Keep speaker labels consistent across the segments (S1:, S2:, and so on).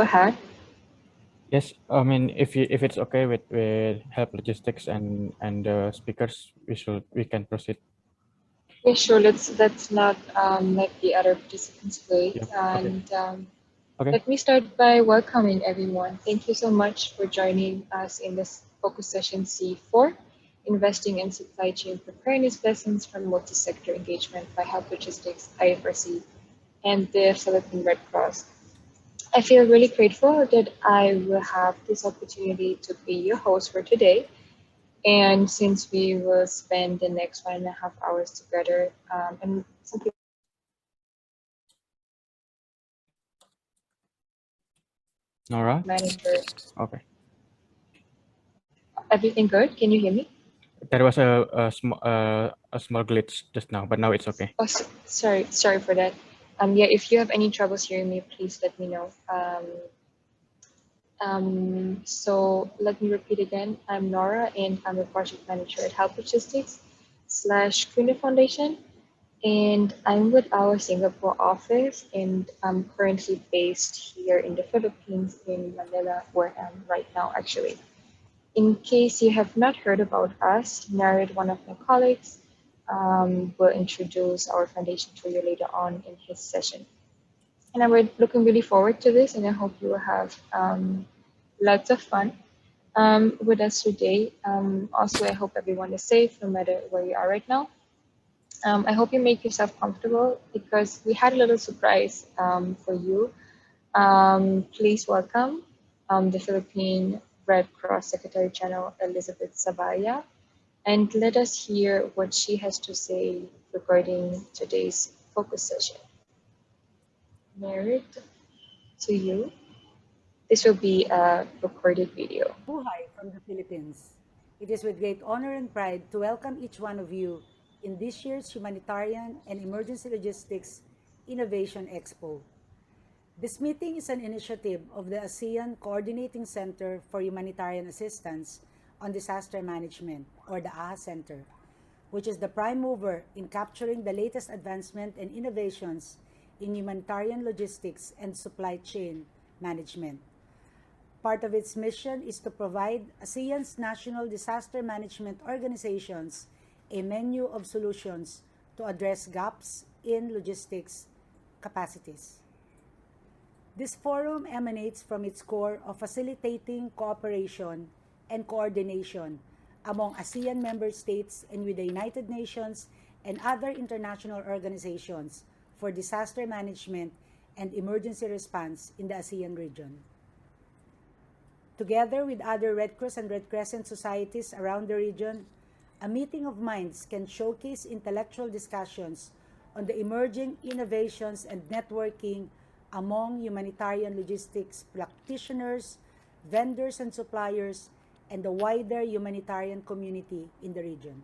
S1: ahead.
S2: Yes, I mean, if it's okay with help logistics and the speakers, we can proceed.
S1: Yeah, sure. Let's not let the other participants wait.
S2: Yep. Okay.
S1: And
S2: Okay.
S1: let me start by welcoming everyone. Thank you so much for joining us in this focus session C4, Investing in Supply Chain Preparedness Lessons from Multi-Sector Engagement by Help Logistics, IFRC, and the Philippine Red Cross. I feel really grateful that I will have this opportunity to be your host for today. And since we will spend the next 1.5 hours together, and some people
S2: Nora.
S1: manager,
S2: Okay.
S1: everything good? Can you hear me?
S2: There was a small glitch just now, but now it's okay.
S1: Oh, sorry for that. Yeah, if you have any troubles hearing me, please let me know. So let me repeat again. I'm Nora, and I'm a project manager at Help Logistics / Kuna Foundation, and I'm with our Singapore office, and I'm currently based here in the Philippines in Manila, where I'm right now, actually. In case you have not heard about us, Narath, one of my colleagues, will introduce our foundation to you later on in his session. And I'm looking really forward to this, and I hope you will have lots of fun with us today. Also, I hope everyone is safe no matter where you are right now. I hope you make yourself comfortable because we had a little surprise for you. Please welcome the Philippine Red Cross Secretary General Elizabeth Zavalla, and let us hear what she has to say regarding today's focus session. Merit to you. This will be a recorded video.
S3: Buhay from the Philippines. It is with great honor and pride to welcome each one of you in this year's Humanitarian and Emergency Logistics Innovation Expo. This meeting is an initiative of the ASEAN Coordinating Center for Humanitarian Assistance on Disaster Management, or the AHA Center, which is the prime mover in capturing the latest advancement and innovations in humanitarian logistics and supply chain management. Part of its mission is to provide ASEAN's national disaster management organizations a menu of solutions to address gaps in logistics capacities. This forum emanates from its core of facilitating cooperation and coordination among ASEAN member states and with the United Nations and other international organizations for disaster management and emergency response in the ASEAN region. Together with other Red Cross and Red Crescent societies around the region, a meeting of minds can showcase intellectual discussions on the emerging innovations and networking among humanitarian logistics practitioners, vendors and suppliers, and the wider humanitarian community in the region.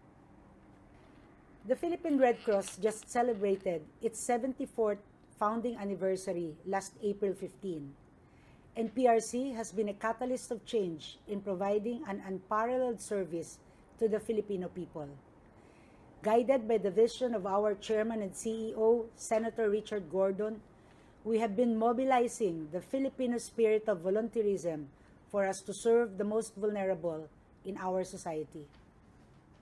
S3: The Philippine Red Cross just celebrated its 74th founding anniversary last April 15. And PRC has been a catalyst of change in providing an unparalleled service to the Filipino people. Guided by the vision of our Chairman and CEO, Senator Richard Gordon, we have been mobilizing the Filipino spirit of volunteerism for us to serve the most vulnerable in our society.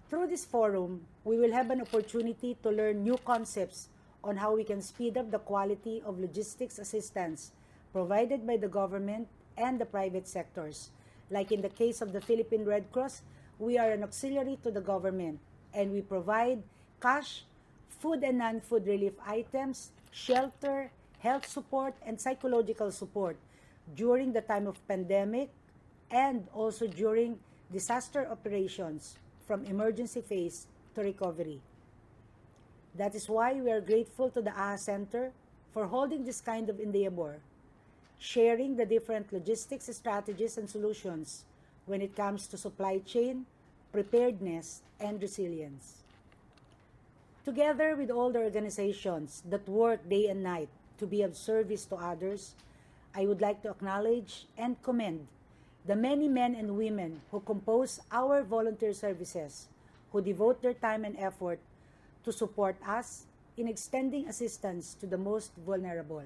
S3: Through this forum, we will have an opportunity to learn new concepts on how we can speed up the quality of logistics assistance provided by the government and the private sectors. Like in the case of the Philippine Red Cross, we are an auxiliary to the government and we provide cash, food and non-food relief items, shelter, health support, and psychological support during the time of pandemic and also during disaster operations from emergency phase to recovery. That is why we are grateful to the AHA Center for holding this kind of endeavor, sharing the different logistics strategies and solutions when it comes to supply chain, preparedness, and resilience. Together with all the organizations that work day and night to be of service to others, I would like to acknowledge and commend the many men and women who compose our volunteer services, who devote their time and effort to support us in extending assistance to the most vulnerable.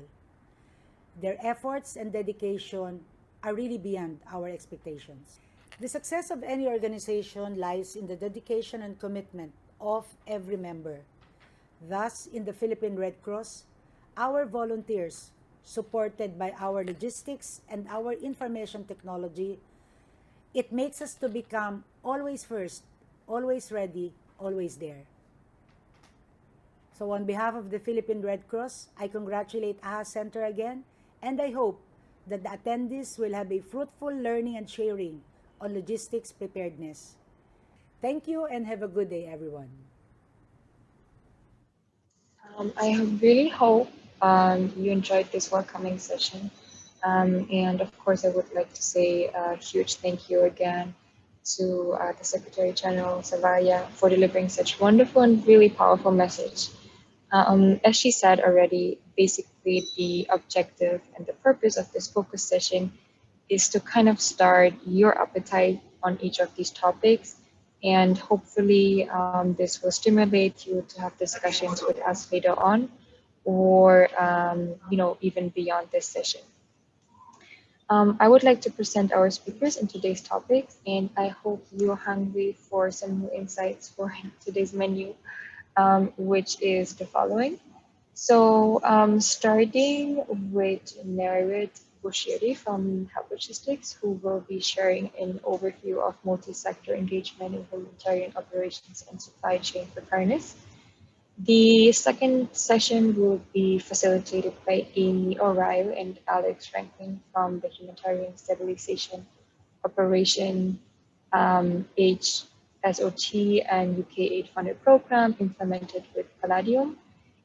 S3: Their efforts and dedication are really beyond our expectations. The success of any organization lies in the dedication and commitment of every member. Thus, in the Philippine Red Cross, our volunteers, supported by our logistics and our information technology, it makes us to become always first, always ready, always there. So on behalf of the Philippine Red Cross, I congratulate AHA Center again, and I hope that the attendees will have a fruitful learning and sharing on logistics preparedness. Thank you and have a good day, everyone.
S1: I really hope you enjoyed this welcoming session. And of course, I would like to say a huge thank you again to the Secretary General Zavalla for delivering such wonderful and really powerful message. As she said already, basically the objective and the purpose of this focus session is to kind of start your appetite on each of these topics, and hopefully this will stimulate you to have discussions with us later on, or even beyond this session. I would like to present our speakers in today's topics, and I hope you're hungry for some new insights for today's menu, which is the following. So starting with Narath Bhusiri from HELiX Logistics, who will be sharing an overview of multi-sector engagement in humanitarian operations and supply chain preparedness. The second session will be facilitated by Amy O'Reilly and Alex Franklin from the Humanitarian Stabilization Operation HSOT and UK aid funded program implemented with Palladium.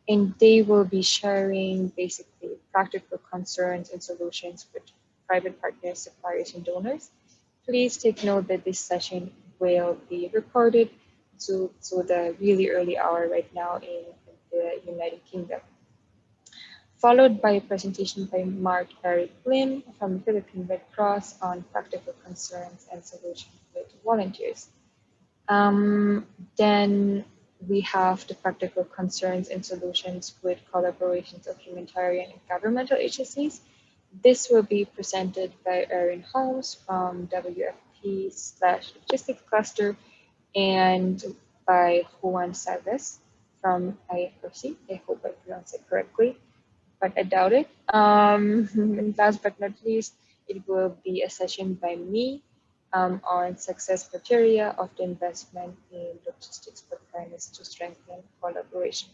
S1: And they will be sharing basically practical concerns and solutions with private partners, suppliers, and donors. Please take note that this session will be recorded to the really early hour right now in the United Kingdom. Followed by a presentation by Marc Erik Lim from the Philippine Red Cross on practical concerns and solutions with volunteers. Then we have the practical concerns and solutions with collaborations of humanitarian and governmental agencies. This will be presented by Holmes from WFP/Logistics Cluster and by Juan from IFRC. I hope I pronounced it correctly, but I doubt it. And last but not least, it will be a session by me on success criteria of the investment in logistics preparedness to strengthen collaboration.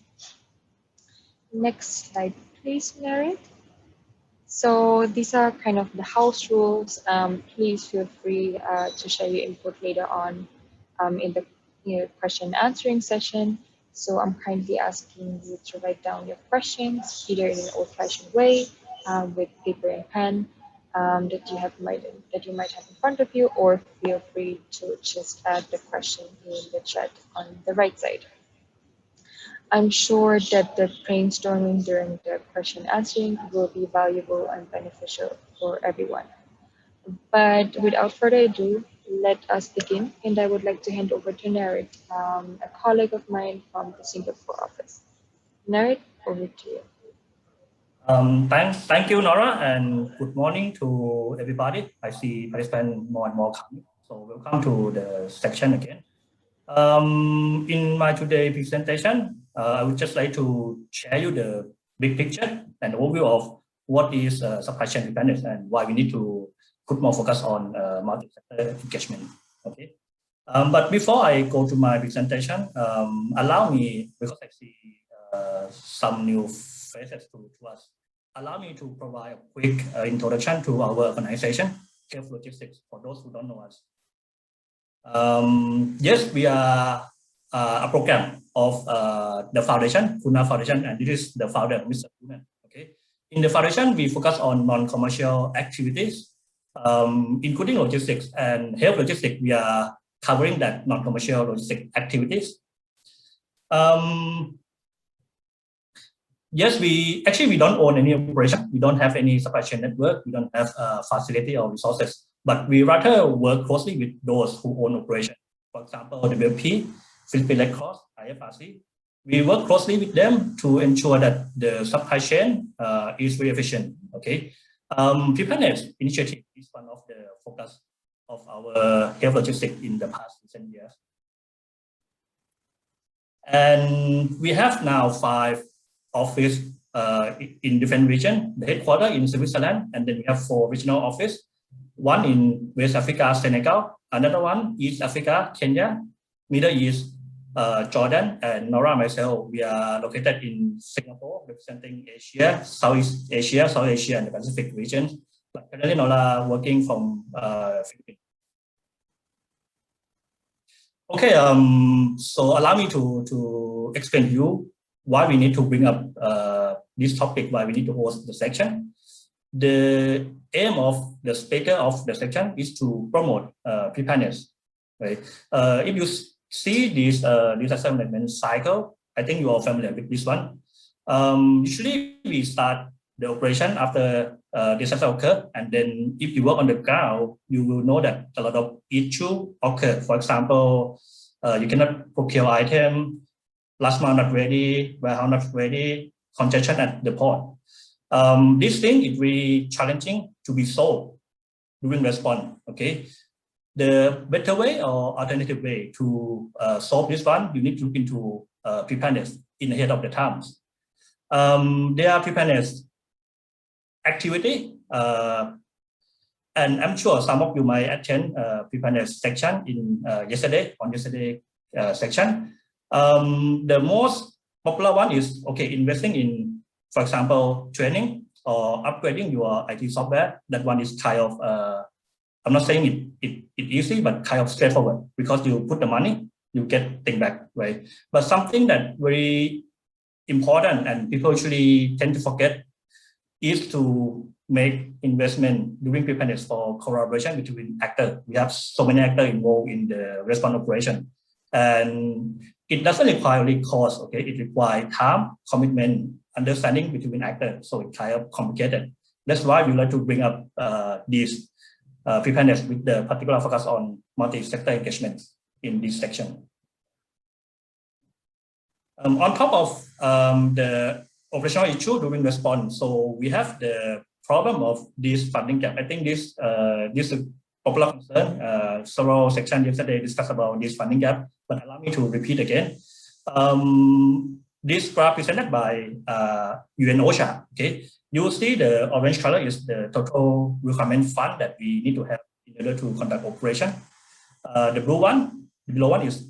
S1: Next slide, please, Narath. So these are kind of the house rules. Please feel free to share your input later on in the question answering session. So I'm kindly asking you to write down your questions either in an old-fashioned way with paper and pen that you might have in front of you, or feel free to just add the question in the chat on the right side. I'm sure that the brainstorming during the question answering will be valuable and beneficial for everyone. But without further ado, let us begin, and I would like to hand over to Narath, a colleague of mine from the Singapore office. Narath, over to you.
S4: Thank you, Nora, and good morning to everybody. I see participants more and more coming. So welcome to the section again. In my today presentation, I would just like to share you the big picture and overview of what is supply chain preparedness and why we need to put more focus on multi-sector engagement. Okay. But before I go to my presentation, allow me, because I see some new faces to us, allow me to provide a quick introduction to our organization, HELiX Logistics, for those who don't know us. Yes, we are a program of the foundation, Kuna Foundation, and this is the founder, Mr. Human. Okay. In the foundation, we focus on non-commercial activities, including logistics, and HELiX Logistics, we are covering that non-commercial logistic activities. Yes, we don't own any operation. We don't have any supply chain network. We don't have facility or resources, but we rather work closely with those who own operation. For example, WFP, Philippine Red Cross, IFRC. we work closely with them to ensure that the supply chain is very efficient. Okay, preparedness initiative is one of the focus of our health logistics in the past recent years. And we have now 5 offices in different regions, the headquarters in Switzerland, and then we have 4 regional offices, one in West Africa, Senegal, another one East Africa, Kenya, Middle East, Jordan, and Nora and myself, we are located in Singapore, representing Asia, South Asia, and the Pacific region. But currently, Nora working from Philippines. Okay, so allow me to explain to you why we need to bring up this topic, why we need to host the section. The aim of the speaker of the section is to promote preparedness. Right? If you see this disaster management cycle, I think you are familiar with this one. Usually we start the operation after disaster occur, and then if you work on the ground, you will know that a lot of issues occur. For example, you cannot procure item, last mile not ready, warehouse not ready, congestion at the port. This thing is really challenging to be solved during response. Okay, the better way or alternative way to solve this one, you need to look into preparedness in ahead of the times. There are preparedness activity, and I'm sure some of you might attend preparedness section in yesterday section. The most popular one is investing in, for example, training or upgrading your IT software. That one is kind of I'm not saying it easy, but kind of straightforward, because you put the money, you get things back, right? But something that very important and people usually tend to forget is to make investment during preparedness for collaboration between actors. We have so many actors involved in the response operation, and it doesn't require only cost. Okay, it requires time, commitment, understanding between actors. So it's kind of complicated. That's why we like to bring up this preparedness with the particular focus on multi-sector engagement in this section. On top of the operational issue during response, so we have the problem of this funding gap. I think this is a popular concern. Several sections yesterday discussed about this funding gap, but allow me to repeat again. This graph presented by UN OSHA. Okay, you will see the orange color is the total requirement fund that we need to have in order to conduct operation. The blue one, the below one, is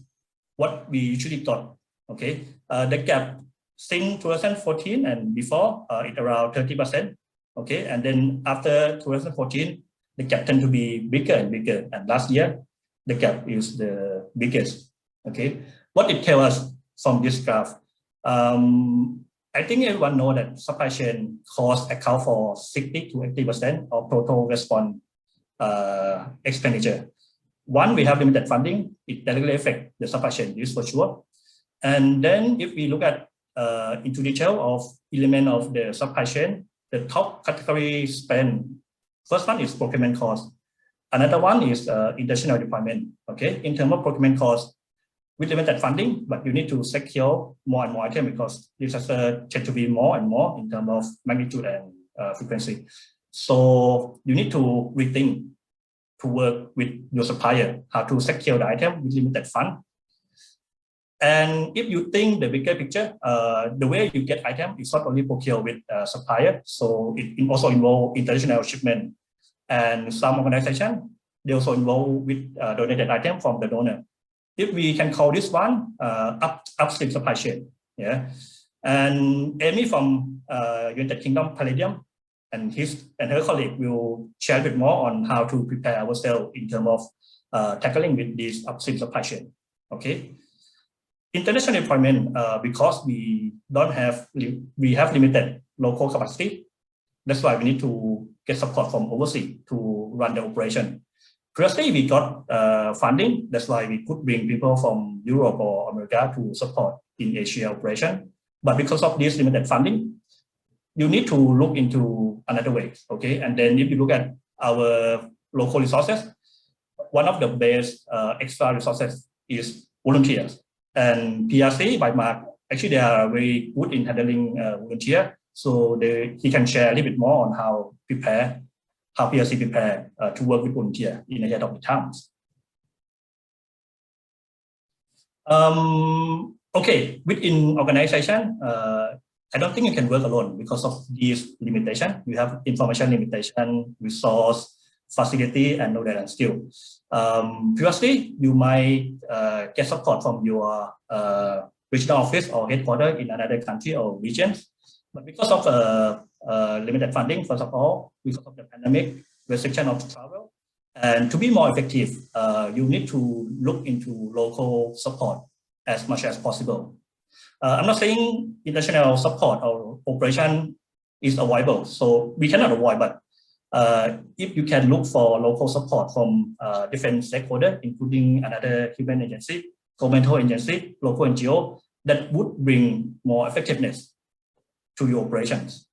S4: what we usually got. Okay, the gap since 2014 and before it around 30%. Okay, and then after 2014, the gap tend to be bigger and bigger. And last year, the gap is the biggest. Okay, what it tells us from this graph, I think everyone knows that supply chain costs account for 60 to 80% of total response expenditure. One, we have limited funding. It directly affects the supply chain, this for sure. And then if we look at into detail of element of the supply chain, the top category spend, first one is procurement cost. Another one is international deployment. Okay, in terms of procurement cost, with limited funding, but you need to secure more and more items because disaster tend to be more and more in terms of magnitude and frequency. So you need to rethink to work with your supplier how to secure the item with limited fund. And if you think the bigger picture, the way you get item is not only procure with supplier, so it also involve international shipment, and some organization they also involve with donated item from the donor. If we can call this one upstream supply chain, yeah. And Amy from United Kingdom Palladium and her colleague will share a bit more on how to prepare ourselves in terms of tackling with this upstream supply chain. Okay. International deployment, because we have limited local capacity. That's why we need to get support from overseas to run the operation. Previously, we got funding. That's why we could bring people from Europe or America to support in Asia operation. But because of this limited funding, you need to look into another way. Okay, and then if you look at our local resources, one of the best extra resources is volunteers. And PRC by Marc actually they are very good in handling volunteer. So he can share a little bit more on how PRC prepare to work with volunteer in ahead of the times. Okay, within organization, I don't think you can work alone because of these limitations. You have information limitation, resource, facility, and knowledge and skill. Previously, you might get support from your regional office or headquarters in another country or regions. But because of limited funding, first of all, because of the pandemic, restriction of travel, and to be more effective, you need to look into local support as much as possible. I'm not saying international support or operation is avoidable, so we cannot avoid, but if you can look for local support from different stakeholders, including another human agency, governmental agency, local NGO, that would bring more effectiveness to your operations.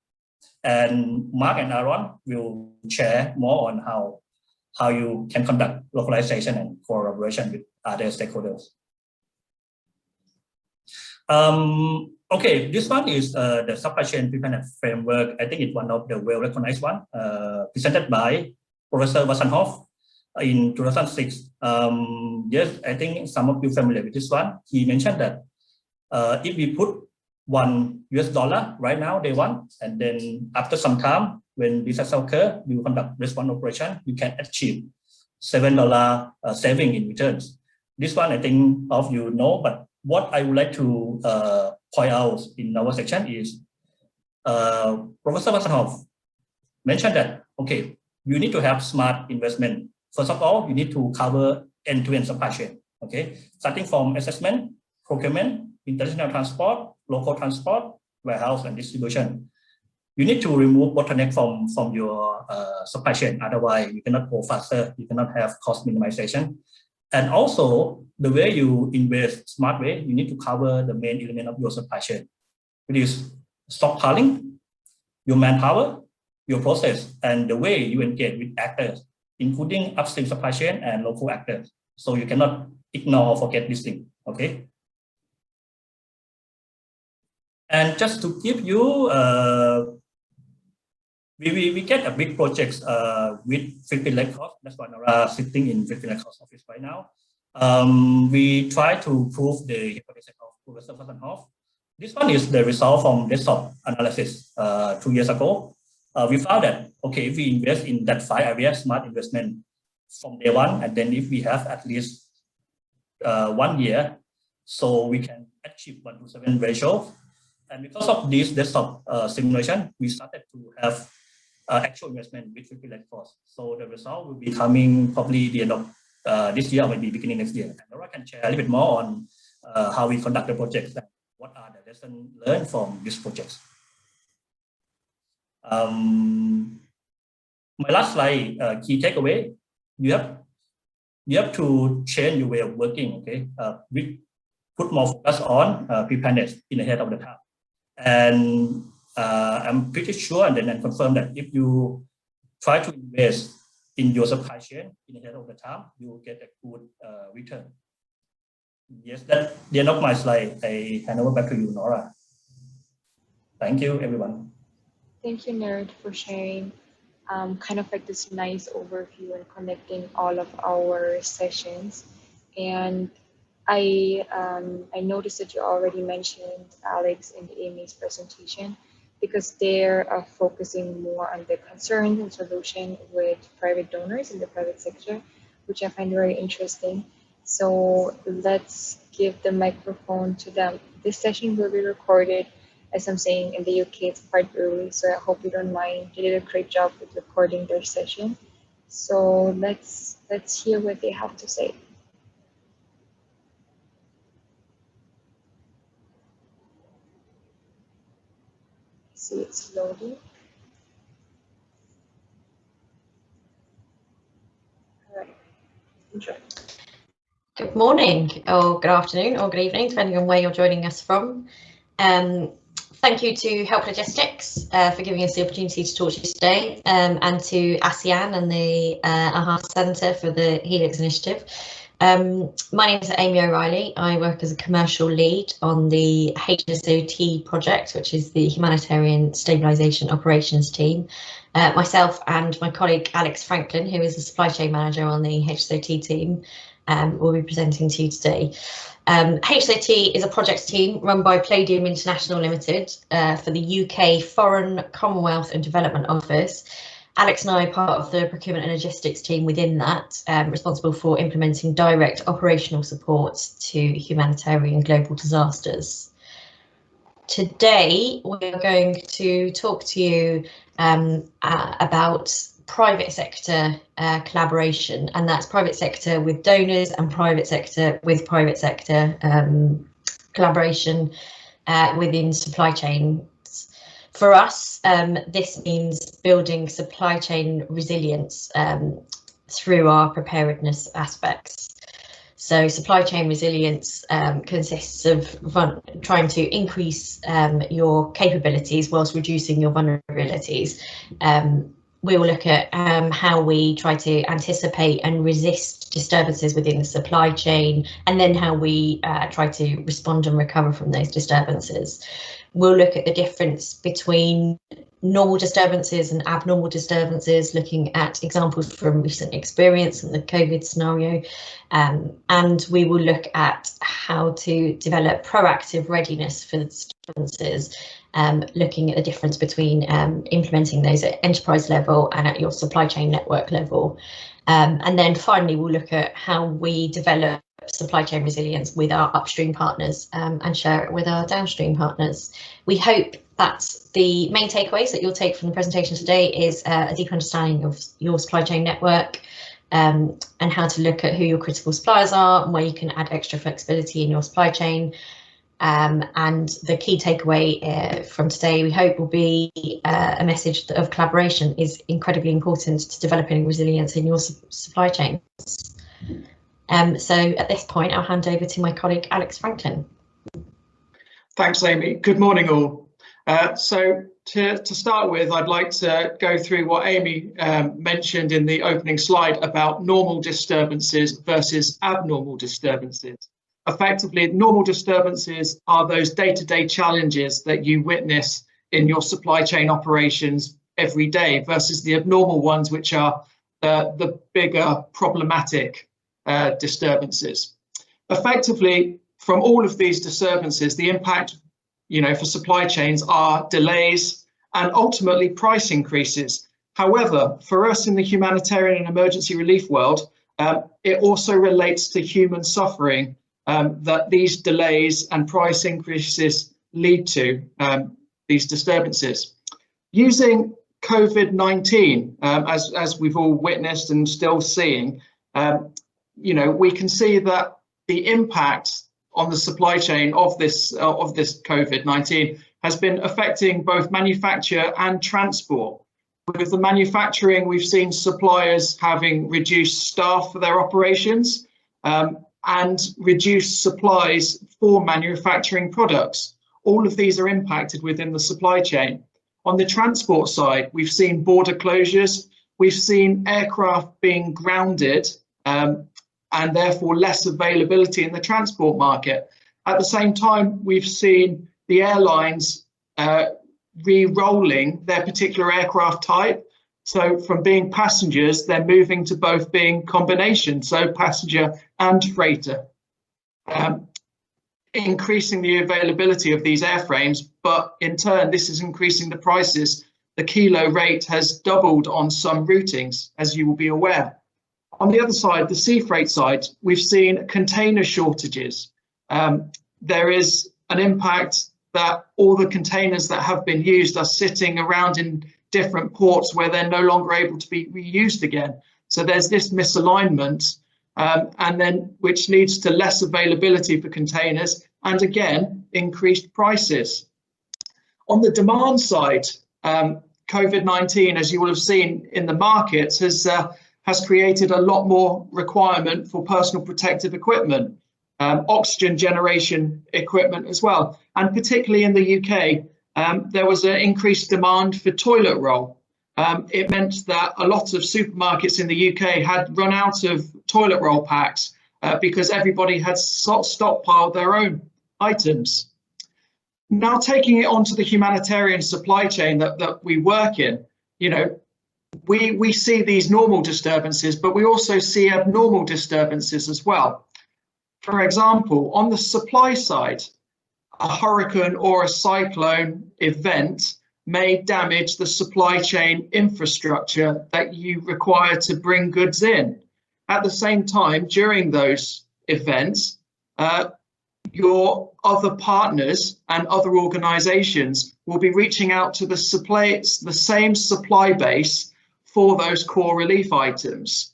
S4: And Marc and Aaron will share more on how you can conduct localization and collaboration with other stakeholders. Okay, this one is the supply chain preparedness framework. I think it's one of the well-recognized one, presented by Professor Wasanhoff in 2006. Yes, I think some of you familiar with this one. He mentioned that if we put $1 right now, day one, and then after some time, when disaster occur, you conduct response operation, you can achieve $7 saving in returns. This one, I think all of you know, but what I would like to point out in our section is Professor Wasanhoff mentioned that, okay, you need to have smart investment. First of all, you need to cover end-to-end supply chain, okay? Starting from assessment, procurement, international transport, local transport, warehouse, and distribution. You need to remove bottleneck from your supply chain. Otherwise, you cannot go faster. You cannot have cost minimization. And also, the way you invest smart way, you need to cover the main element of your supply chain, which is stockpiling, your manpower, your process, and the way you engage with actors, including upstream supply chain and local actors. So you cannot ignore or forget this thing, okay? And just to give you, we get a big project with Philippine Red Cross. That's why Nora sitting in Philippine Red Cross office right now. We try to prove the hypothesis of Professor Wasanhoff. This one is the result from desktop analysis 2 years ago. We found that, okay, if we invest in that 5 areas, smart investment from day one, and then if we have at least 1 year, so we can achieve 1:7 ratio. And because of this desktop simulation, we started to have actual investment with Philippine Red Cross. So the result will be coming probably the end of this year or maybe beginning next year. And Nora can share a little bit more on how we conduct the projects and what are the lessons learned from this project. My last slide, key takeaway, you have to change your way of working, okay? We put more focus on preparedness in ahead of the time. And I'm pretty sure and then confirm that if you try to invest in your supply chain in ahead of the time, you will get a good return. Yes, that's the end of my slide. I hand over back to you, Nora. Thank you, everyone.
S1: Thank you, Narath, for sharing kind of like this nice overview and connecting all of our sessions. And I noticed that you already mentioned Alex and Amy's presentation because they're focusing more on the concerns and solution with private donors in the private sector, which I find very interesting. So let's give the microphone to them. This session will be recorded, as I'm saying, in the UK, it's quite early, so I hope you don't mind. They did a great job with recording their session. So let's hear what they have to say. See, it's loading. All right, enjoy.
S5: Good morning, or good afternoon, or good evening, depending on where you're joining us from. Thank you to HELiX Logistics for giving us the opportunity to talk to you today, and to ASEAN and the AHA Centre for the HELiX initiative. My name is Amy O'Reilly. I work as a commercial lead on the HSOT project, which is the Humanitarian Stabilization Operations team. Myself and my colleague Alex Franklin, who is the supply chain manager on the HSOT team, will be presenting to you today. HSOT is a project team run by Palladium International Limited for the UK Foreign, Commonwealth and Development Office. Alex and I are part of the procurement and logistics team within that, responsible for implementing direct operational support to humanitarian global disasters. Today, we're going to talk to you about private sector collaboration, and that's private sector with donors and private sector with private sector collaboration within supply chain. For us, this means building supply chain resilience through our preparedness aspects. So supply chain resilience consists of trying to increase your capabilities whilst reducing your vulnerabilities. We will look at how we try to anticipate and resist disturbances within the supply chain, and then how we try to respond and recover from those disturbances. We'll look at the difference between normal disturbances and abnormal disturbances, looking at examples from recent experience in the COVID scenario, and we will look at how to develop proactive readiness for the disturbances, looking at the difference between implementing those at enterprise level and at your supply chain network level. And then finally, we'll look at how we develop supply chain resilience with our upstream partners and share it with our downstream partners. We hope that the main takeaways that you'll take from the presentation today is a deep understanding of your supply chain network and how to look at who your critical suppliers are and where you can add extra flexibility in your supply chain. And the key takeaway from today, we hope, will be a message of collaboration is incredibly important to developing resilience in your supply chains. So at this point, I'll hand over to my colleague, Alex Franklin.
S6: Thanks, Amy. Good morning, all. So to start with, I'd like to go through what Amy mentioned in the opening slide about normal disturbances versus abnormal disturbances. Effectively, normal disturbances are those day-to-day challenges that you witness in your supply chain operations every day versus the abnormal ones, which are the bigger problematic disturbances. Effectively, from all of these disturbances, the impact, for supply chains are delays and ultimately price increases. However, for us in the humanitarian and emergency relief world, it also relates to human suffering that these delays and price increases lead to these disturbances. Using COVID-19, as we've all witnessed and still seeing, we can see that the impact on the supply chain of this COVID-19 has been affecting both manufacture and transport. With the manufacturing, we've seen suppliers having reduced staff for their operations and reduced supplies for manufacturing products. All of these are impacted within the supply chain. On the transport side, we've seen border closures, we've seen aircraft being grounded, and therefore less availability in the transport market. At the same time, we've seen the airlines re-rolling their particular aircraft type. So from being passengers, they're moving to both being combination, so passenger and freighter, increasing the availability of these airframes, but in turn, this is increasing the prices. The kilo rate has doubled on some routings, as you will be aware. On the other side, the sea freight side, we've seen container shortages. There is an impact that all the containers that have been used are sitting around in different ports where they're no longer able to be reused again. So there's this misalignment, and then which leads to less availability for containers and again, increased prices. On the demand side, COVID-19, as you will have seen in the markets, has created a lot more requirement for personal protective equipment, oxygen generation equipment as well. And particularly in the UK, there was an increased demand for toilet roll. It meant that a lot of supermarkets in the UK had run out of toilet roll packs, because everybody had stockpiled their own items. Now, taking it onto the humanitarian supply chain that we work in, you know, we see these normal disturbances, but we also see abnormal disturbances as well. For example, on the supply side, a hurricane or a cyclone event may damage the supply chain infrastructure that you require to bring goods in. At the same time, during those events, your other partners and other organizations will be reaching out to the same supply base for those core relief items.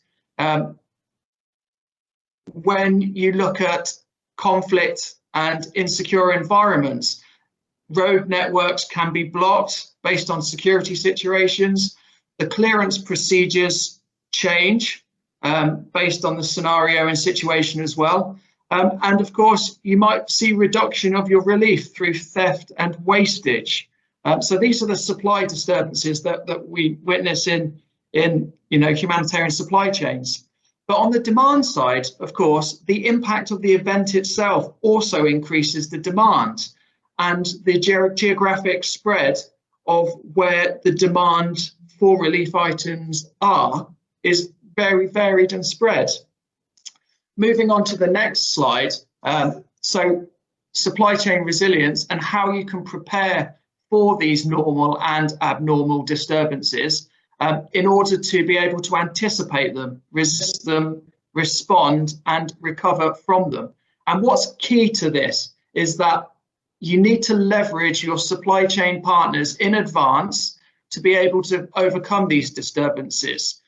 S6: When you look at conflict and insecure environments, road networks can be blocked based on security situations. The clearance procedures change based on the scenario and situation as well. And of course, you might see reduction of your relief through theft and wastage. So these are the supply disturbances that we witness in humanitarian supply chains. But on the demand side, of course, the impact of the event itself also increases the demand, and the geographic spread of where the demand for relief items is very varied and spread. Moving on to the next slide, so supply chain resilience and how you can prepare for these normal and abnormal disturbances in order to be able to anticipate them, resist them, respond and recover from them. And what's key to this is that you need to leverage your supply chain partners in advance to be able to overcome these disturbances.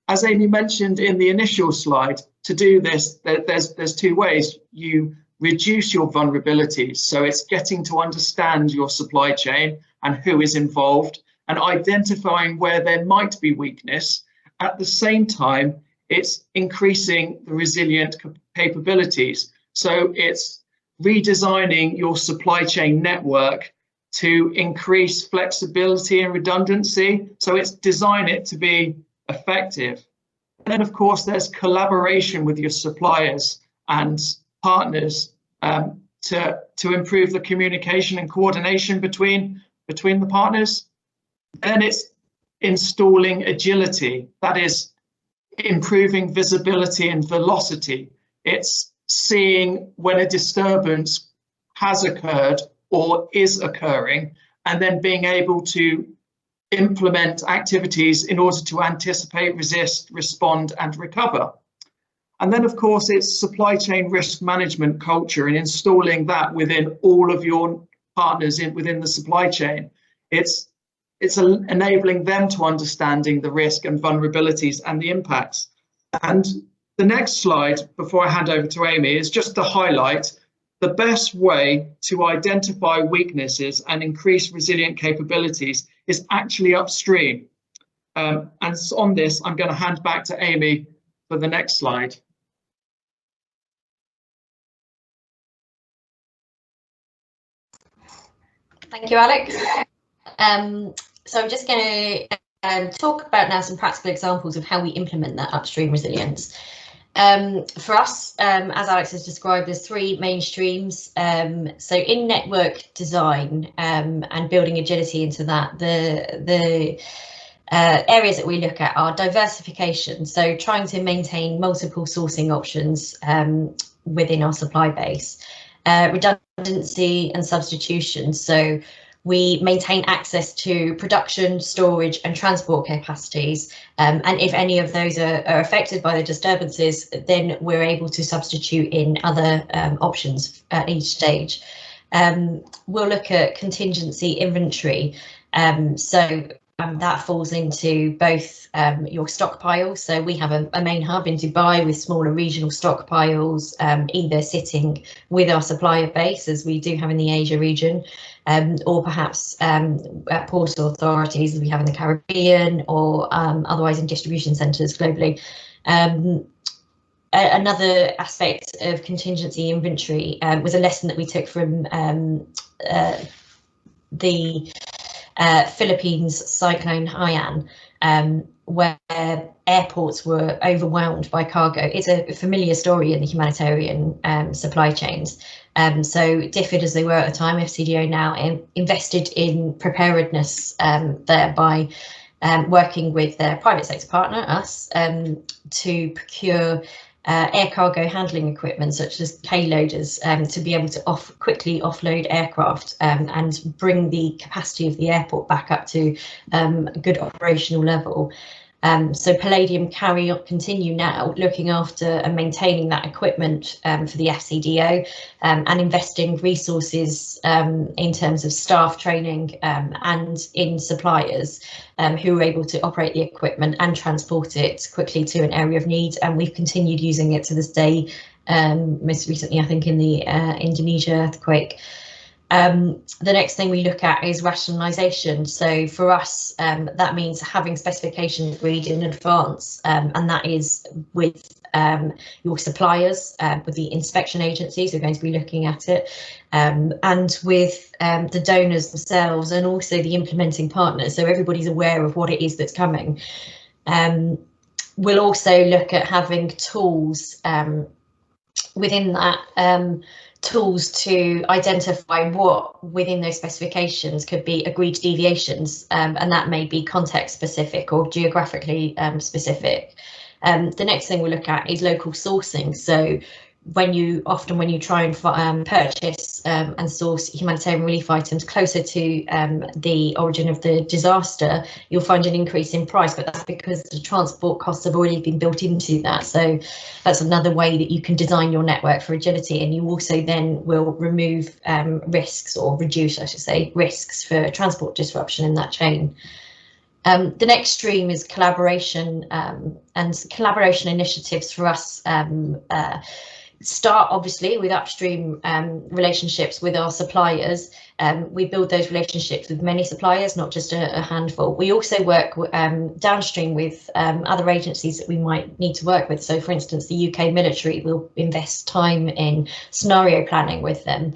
S6: As Amy mentioned in the initial slide, to do this, there's two ways. You reduce your vulnerabilities, so it's getting to understand your supply chain and who is involved and identifying where there might be weakness. At the same time, it's increasing the resilient capabilities. So it's redesigning your supply chain network to increase flexibility and redundancy. So it's design it to be effective. And then of course, there's collaboration with your suppliers and partners to improve the communication and coordination between the partners. And it's installing agility, that is improving visibility and velocity. It's seeing when a disturbance has occurred or is occurring, and then being able to implement activities in order to anticipate, resist, respond, and recover. And then, of course, it's supply chain risk management culture and installing that within all of your partners within the supply chain. It's enabling them to understanding the risk and vulnerabilities and the impacts. And the next slide, before I hand over to Amy, is just to highlight the best way to identify weaknesses and increase resilient capabilities is actually upstream. And on this, I'm going to hand back to Amy for the next slide.
S5: Thank you, Alex. So I'm just going to talk about now some practical examples of how we implement that upstream resilience. For us, as Alex has described, there's three main streams. So in network design and building agility into that, the areas that we look at are diversification, so trying to maintain multiple sourcing options within our supply base, redundancy and substitution, so we maintain access to production, storage and transport capacities, and if any of those are affected by the disturbances, then we're able to substitute in other options at each stage. We'll look at contingency inventory, that falls into both your stockpiles. So we have a main hub in Dubai with smaller regional stockpiles, either sitting with our supplier base, as we do have in the Asia region, or perhaps at port authorities as we have in the Caribbean, or otherwise in distribution centres globally. Another aspect of contingency inventory was a lesson that we took from the Philippines cyclone Haiyan, where airports were overwhelmed by cargo. It's a familiar story in the humanitarian supply chains. So it differed as they were at the time. FCDO now invested in preparedness there by working with their private sector partner, us, to procure air cargo handling equipment such as K-loaders to be able to quickly offload aircraft and bring the capacity of the airport back up to a good operational level. So Palladium continue now looking after and maintaining that equipment for the FCDO and investing resources in terms of staff training and in suppliers who are able to operate the equipment and transport it quickly to an area of need. And we've continued using it to this day, most recently, I think, in the Indonesia earthquake. The next thing we look at is rationalisation. So for us, that means having specifications agreed in advance, and that is with your suppliers, with the inspection agencies who are going to be looking at it, and with the donors themselves, and also the implementing partners, so everybody's aware of what it is that's coming. We'll also look at having tools within that, tools to identify what within those specifications could be agreed deviations, and that may be context specific or geographically specific. The next thing we look at is local sourcing. So when you try and purchase and source humanitarian relief items closer to the origin of the disaster, you'll find an increase in price, but that's because the transport costs have already been built into that. So that's another way that you can design your network for agility, and you also then will remove risks, or reduce, I should say, risks for transport disruption in that chain. The next stream is collaboration, and collaboration initiatives for us start obviously with upstream relationships with our suppliers. We build those relationships with many suppliers, not just a handful. We also work downstream with other agencies that we might need to work with. So for instance, the UK military will invest time in scenario planning with them,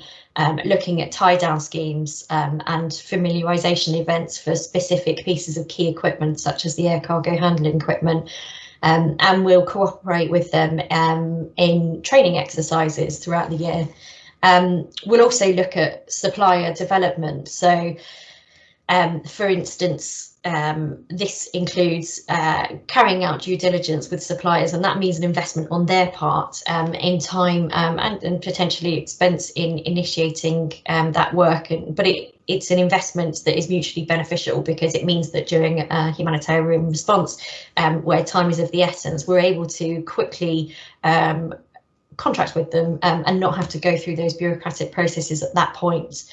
S5: looking at tie-down schemes and familiarisation events for specific pieces of key equipment, such as the air cargo handling equipment. And we'll cooperate with them in training exercises throughout the year. We'll also look at supplier development. So, for instance, this includes carrying out due diligence with suppliers, and that means an investment on their part in time and potentially expense in initiating that work. But it's an investment that is mutually beneficial, because it means that during a humanitarian response, where time is of the essence, we're able to quickly contract with them and not have to go through those bureaucratic processes at that point.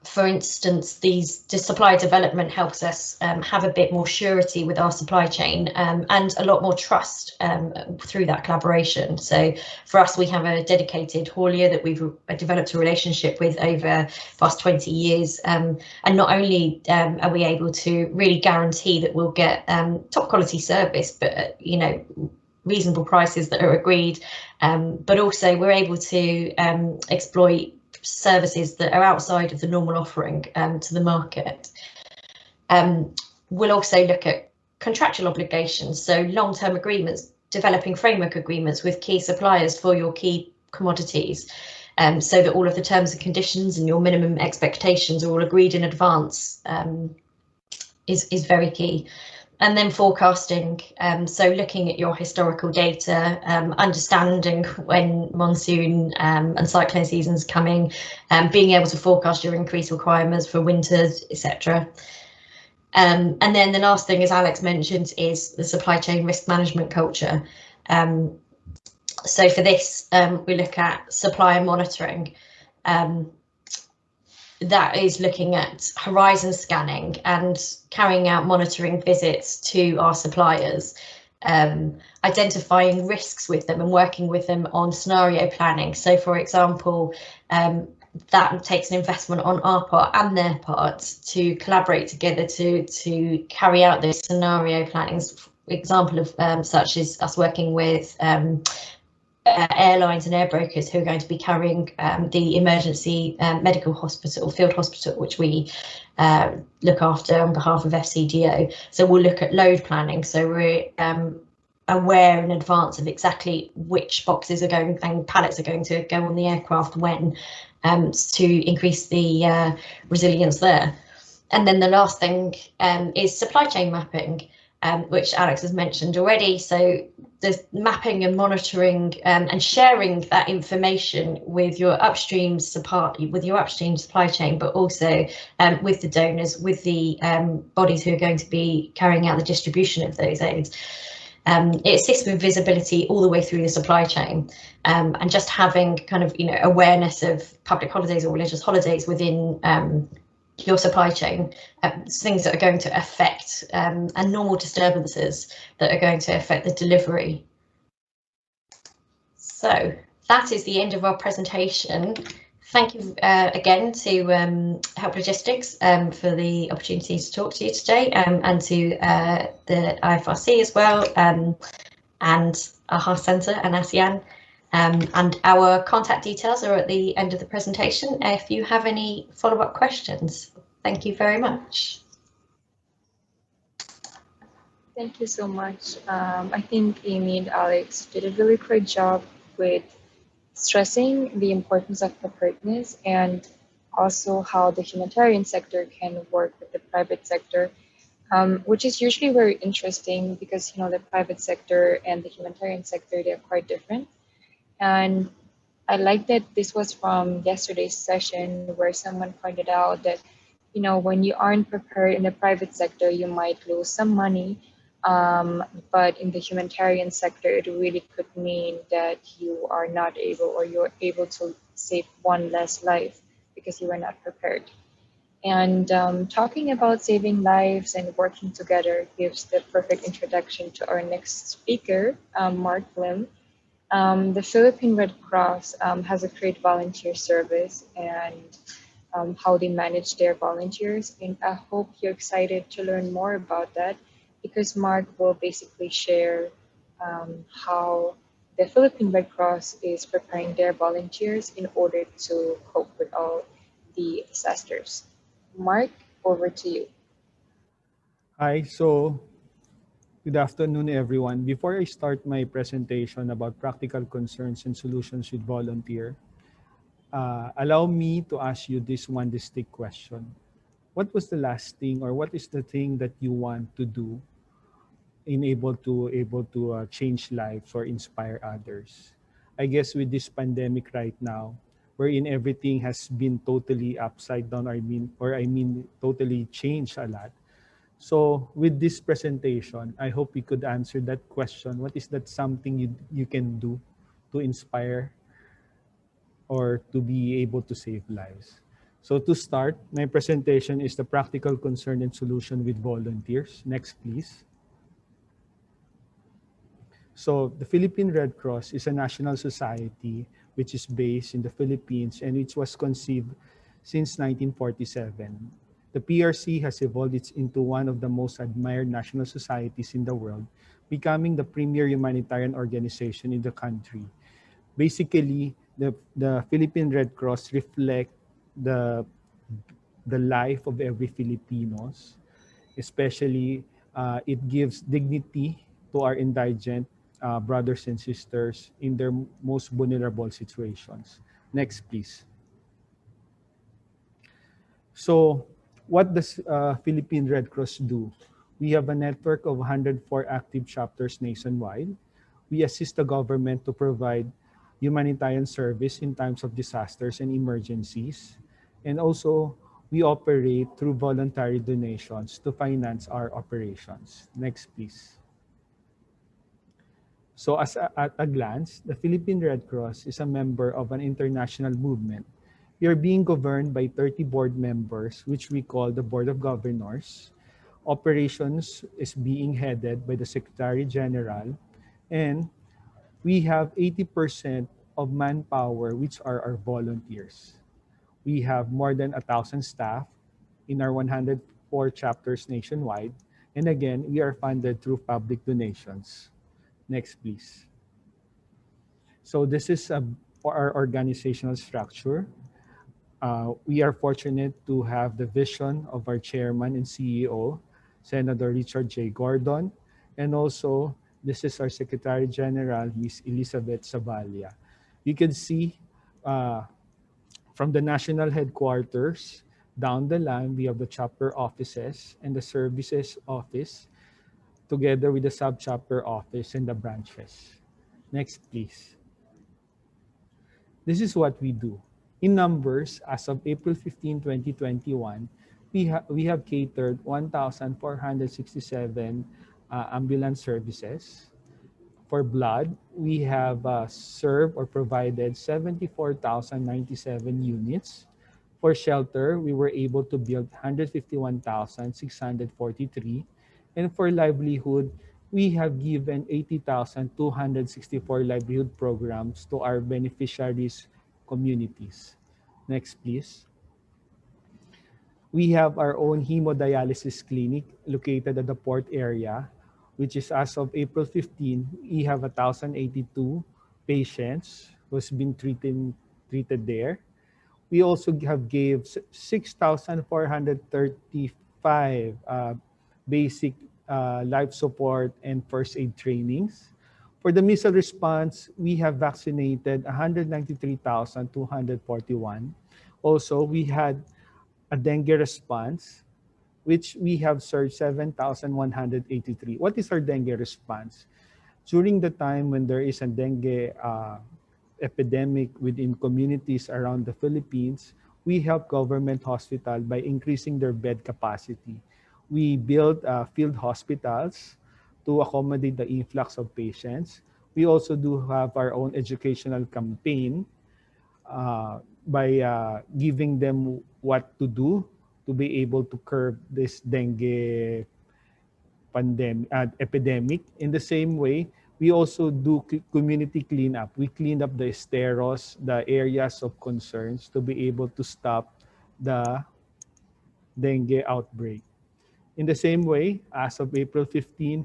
S5: For instance, the supply development helps us have a bit more surety with our supply chain and a lot more trust through that collaboration. So for us, we have a dedicated haulier that we've developed a relationship with over the past 20 years. And not only are we able to really guarantee that we'll get top quality service, but reasonable prices that are agreed, but also we're able to exploit services that are outside of the normal offering to the market. We'll also look at contractual obligations, so long-term agreements, developing framework agreements with key suppliers for your key commodities, so that all of the terms and conditions and your minimum expectations are all agreed in advance, is very key. And then forecasting, so looking at your historical data, understanding when monsoon and cyclone season's coming, being able to forecast your increased requirements for winters, etc. And then the last thing, as Alex mentioned, is the supply chain risk management culture. So for this, we look at supplier monitoring. That is looking at horizon scanning and carrying out monitoring visits to our suppliers, identifying risks with them and working with them on scenario planning. So, for example, that takes an investment on our part and their part to collaborate together to carry out those scenario plannings. Example of such is us working with airlines and air brokers who are going to be carrying the emergency medical hospital, field hospital, which we look after on behalf of FCDO. So we'll look at load planning. So we're aware in advance of exactly which boxes are going and pallets are going to go on the aircraft when, to increase the resilience there. And then the last thing is supply chain mapping, which Alex has mentioned already. So there's mapping and monitoring and sharing that information with your upstream supply chain, but also with the donors, with the bodies who are going to be carrying out the distribution of those aids. It assists with visibility all the way through the supply chain, and just having kind of awareness of public holidays or religious holidays within your supply chain, things that are going to affect and normal disturbances that are going to affect the delivery. So that is the end of our presentation. Thank you again to Help Logistics for the opportunity to talk to you today, and to the IFRC as well, and our Health Centre and ASEAN. And our contact details are at the end of the presentation if you have any follow-up questions. Thank you very much.
S1: Thank you so much. I think Amy and Alex did a really great job with stressing the importance of preparedness, and also how the humanitarian sector can work with the private sector, which is usually very interesting because the private sector and the humanitarian sector, they're quite different. And I like that this was from yesterday's session where someone pointed out that when you aren't prepared in the private sector, you might lose some money. But in the humanitarian sector, it really could mean that you are not able, or you're able to save one less life because you were not prepared. And talking about saving lives and working together gives the perfect introduction to our next speaker, Marc. The Philippine Red Cross has a great volunteer service, and how they manage their volunteers. And I hope you're excited to learn more about that, because Marc will basically share how the Philippine Red Cross is preparing their volunteers in order to cope with all the disasters. Marc, over to you.
S7: Hi, so good afternoon, everyone. Before I start my presentation about practical concerns and solutions with volunteer, allow me to ask you this one distinct question. What was the last thing, or what is the thing that you want to do in able to change lives or inspire others? I guess with this pandemic right now, wherein everything has been totally upside down, I mean totally changed a lot. So with this presentation, I hope we could answer that question. What is that something you can do to inspire or to be able to save lives? So to start, my presentation is the practical concern and solution with volunteers. Next, please. So the Philippine Red Cross is a national society which is based in the Philippines, and which was conceived since 1947. The PRC has evolved into one of the most admired national societies in the world, becoming the premier humanitarian organization in the country. Basically, the Philippine Red Cross reflect the life of every Filipinos, especially it gives dignity to our indigent brothers and sisters in their most vulnerable situations. Next, please. So what does Philippine Red Cross do? We have a network of 104 active chapters nationwide. We assist the government to provide humanitarian service in times of disasters and emergencies. And also, we operate through voluntary donations to finance our operations. Next, please. So at a glance, the Philippine Red Cross is a member of an international movement. We are being governed by 30 board members, which we call the Board of Governors. Operations is being headed by the Secretary General, and we have 80% of manpower, which are our volunteers. We have more than 1,000 staff in our 104 chapters nationwide. And again, we are funded through public donations. Next, please. So this is our organizational structure. We are fortunate to have the vision of our chairman and CEO, Senator Richard J. Gordon, and also this is our Secretary General, Ms. Elizabeth Zavalla. You can see from the national headquarters down the line, we have the chapter offices and the services office together with the sub-chapter office and the branches. Next, please. This is what we do. In numbers, as of April 15, 2021, we have catered 1,467 ambulance services. For blood, we have served or provided 74,097 units. For shelter, we were able to build 151,643. And for livelihood, we have given 80,264 livelihood programs to our beneficiaries' communities. Next, please. We have our own hemodialysis clinic located at the port area, which is as of April 15, we have 1,082 patients who's been treated there. We also have gave 6,435 basic life support and first aid trainings. For the missile response, we have vaccinated 193,241. Also, we had a dengue response, which we have served 7,183. What is our dengue response? During the time when there is a dengue epidemic within communities around the Philippines, we help government hospital by increasing their bed capacity. We build field hospitals to accommodate the influx of patients. We also do have our own educational campaign by giving them what to do to be able to curb this dengue epidemic. In the same way, we also do community cleanup. We clean up the esteros, the areas of concerns to be able to stop the dengue outbreak. In the same way, as of April 15,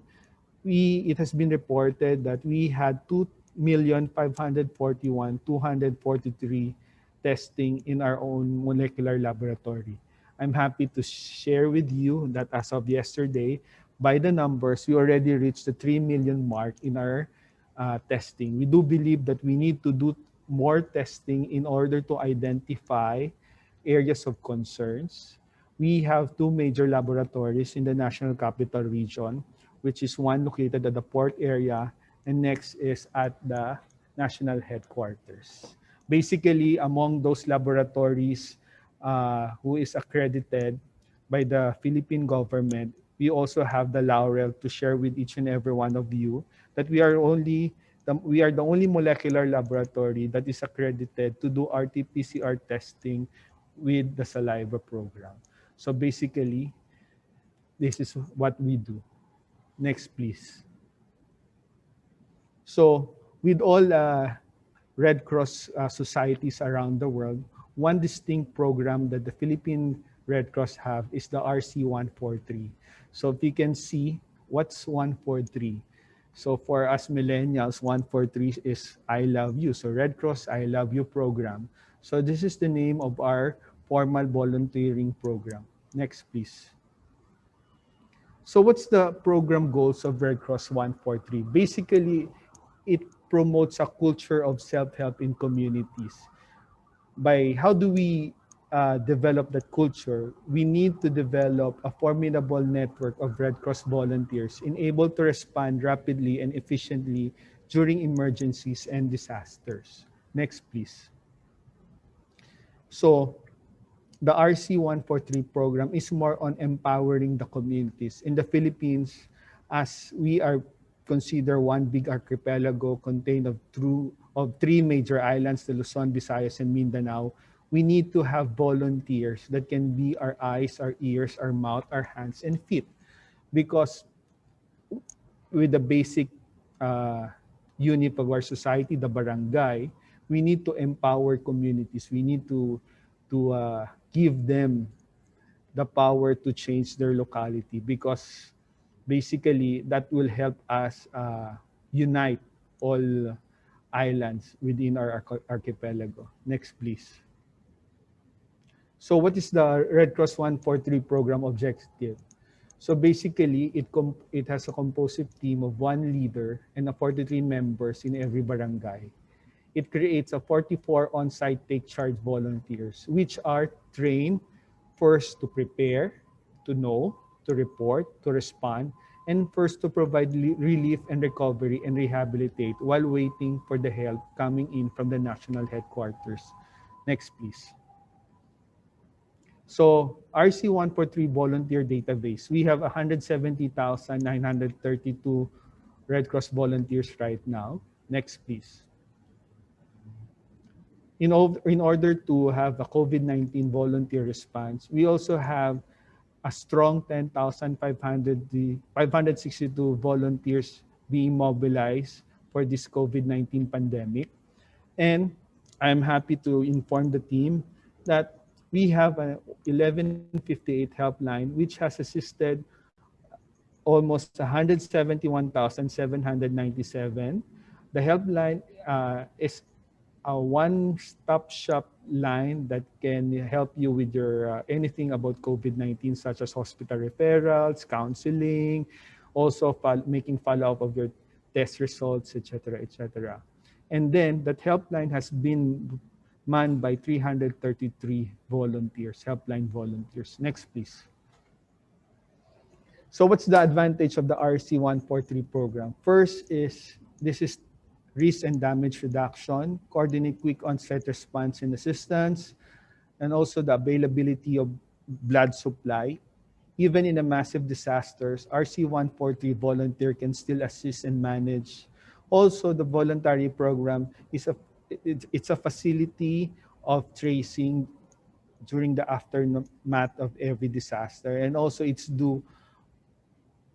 S7: it has been reported that we had 2,541,243 testing in our own molecular laboratory. I'm happy to share with you that as of yesterday, by the numbers, we already reached the 3 million mark in our testing. We do believe that we need to do more testing in order to identify areas of concerns. We have two major laboratories in the National Capital Region, which is one located at the port area and next is at the national headquarters. Basically, among those laboratories who is accredited by the Philippine government, we also have the laurel to share with each and every one of you that we are the only molecular laboratory that is accredited to do RT-PCR testing with the saliva program. So basically, this is what we do. Next, please. So with all Red Cross societies around the world, one distinct program that the Philippine Red Cross have is the RC143. So if you can see, what's 143? So for us millennials, 143 is I Love You. So Red Cross I Love You program. So this is the name of our formal volunteering program. Next, please. So what's the program goals of Red Cross 143? Basically, it promotes a culture of self-help in communities. By how do we develop that culture? We need to develop a formidable network of Red Cross volunteers able to respond rapidly and efficiently during emergencies and disasters. Next, please. So the RC143 program is more on empowering the communities. In the Philippines, as we are considered one big archipelago contained of three major islands, the Luzon, Visayas, and Mindanao, we need to have volunteers that can be our eyes, our ears, our mouth, our hands, and feet. Because with the basic unit of our society, the barangay, we need to empower communities. We need to give them the power to change their locality, because basically that will help us unite all islands within our archipelago. Next, please. So what is the Red Cross 143 program objective? So basically, it has a composite team of 1 leader and 43 members in every barangay. It creates a 44 on-site take charge volunteers, which are trained first to prepare, to know, to report, to respond, and first to provide relief and recovery and rehabilitate while waiting for the help coming in from the national headquarters. Next, please. So RC143 volunteer database, we have 170,932 Red Cross volunteers right now. Next, please. In order to have a COVID-19 volunteer response, we also have a strong 10,562 volunteers being mobilized for this COVID-19 pandemic. And I'm happy to inform the team that we have an 1158 helpline, which has assisted almost 171,797. The helpline is a one-stop shop line that can help you with your anything about COVID-19, such as hospital referrals, counseling, also making follow-up of your test results, etc., etc. And then that helpline has been manned by 333 volunteers, helpline volunteers. Next, please. So what's the advantage of the RC143 program? First is this is risk and damage reduction, coordinate quick onset response and assistance, and also the availability of blood supply. Even in a massive disasters, RC143 volunteer can still assist and manage. Also, the voluntary program is it's a facility of tracing during the aftermath of every disaster, and also it's due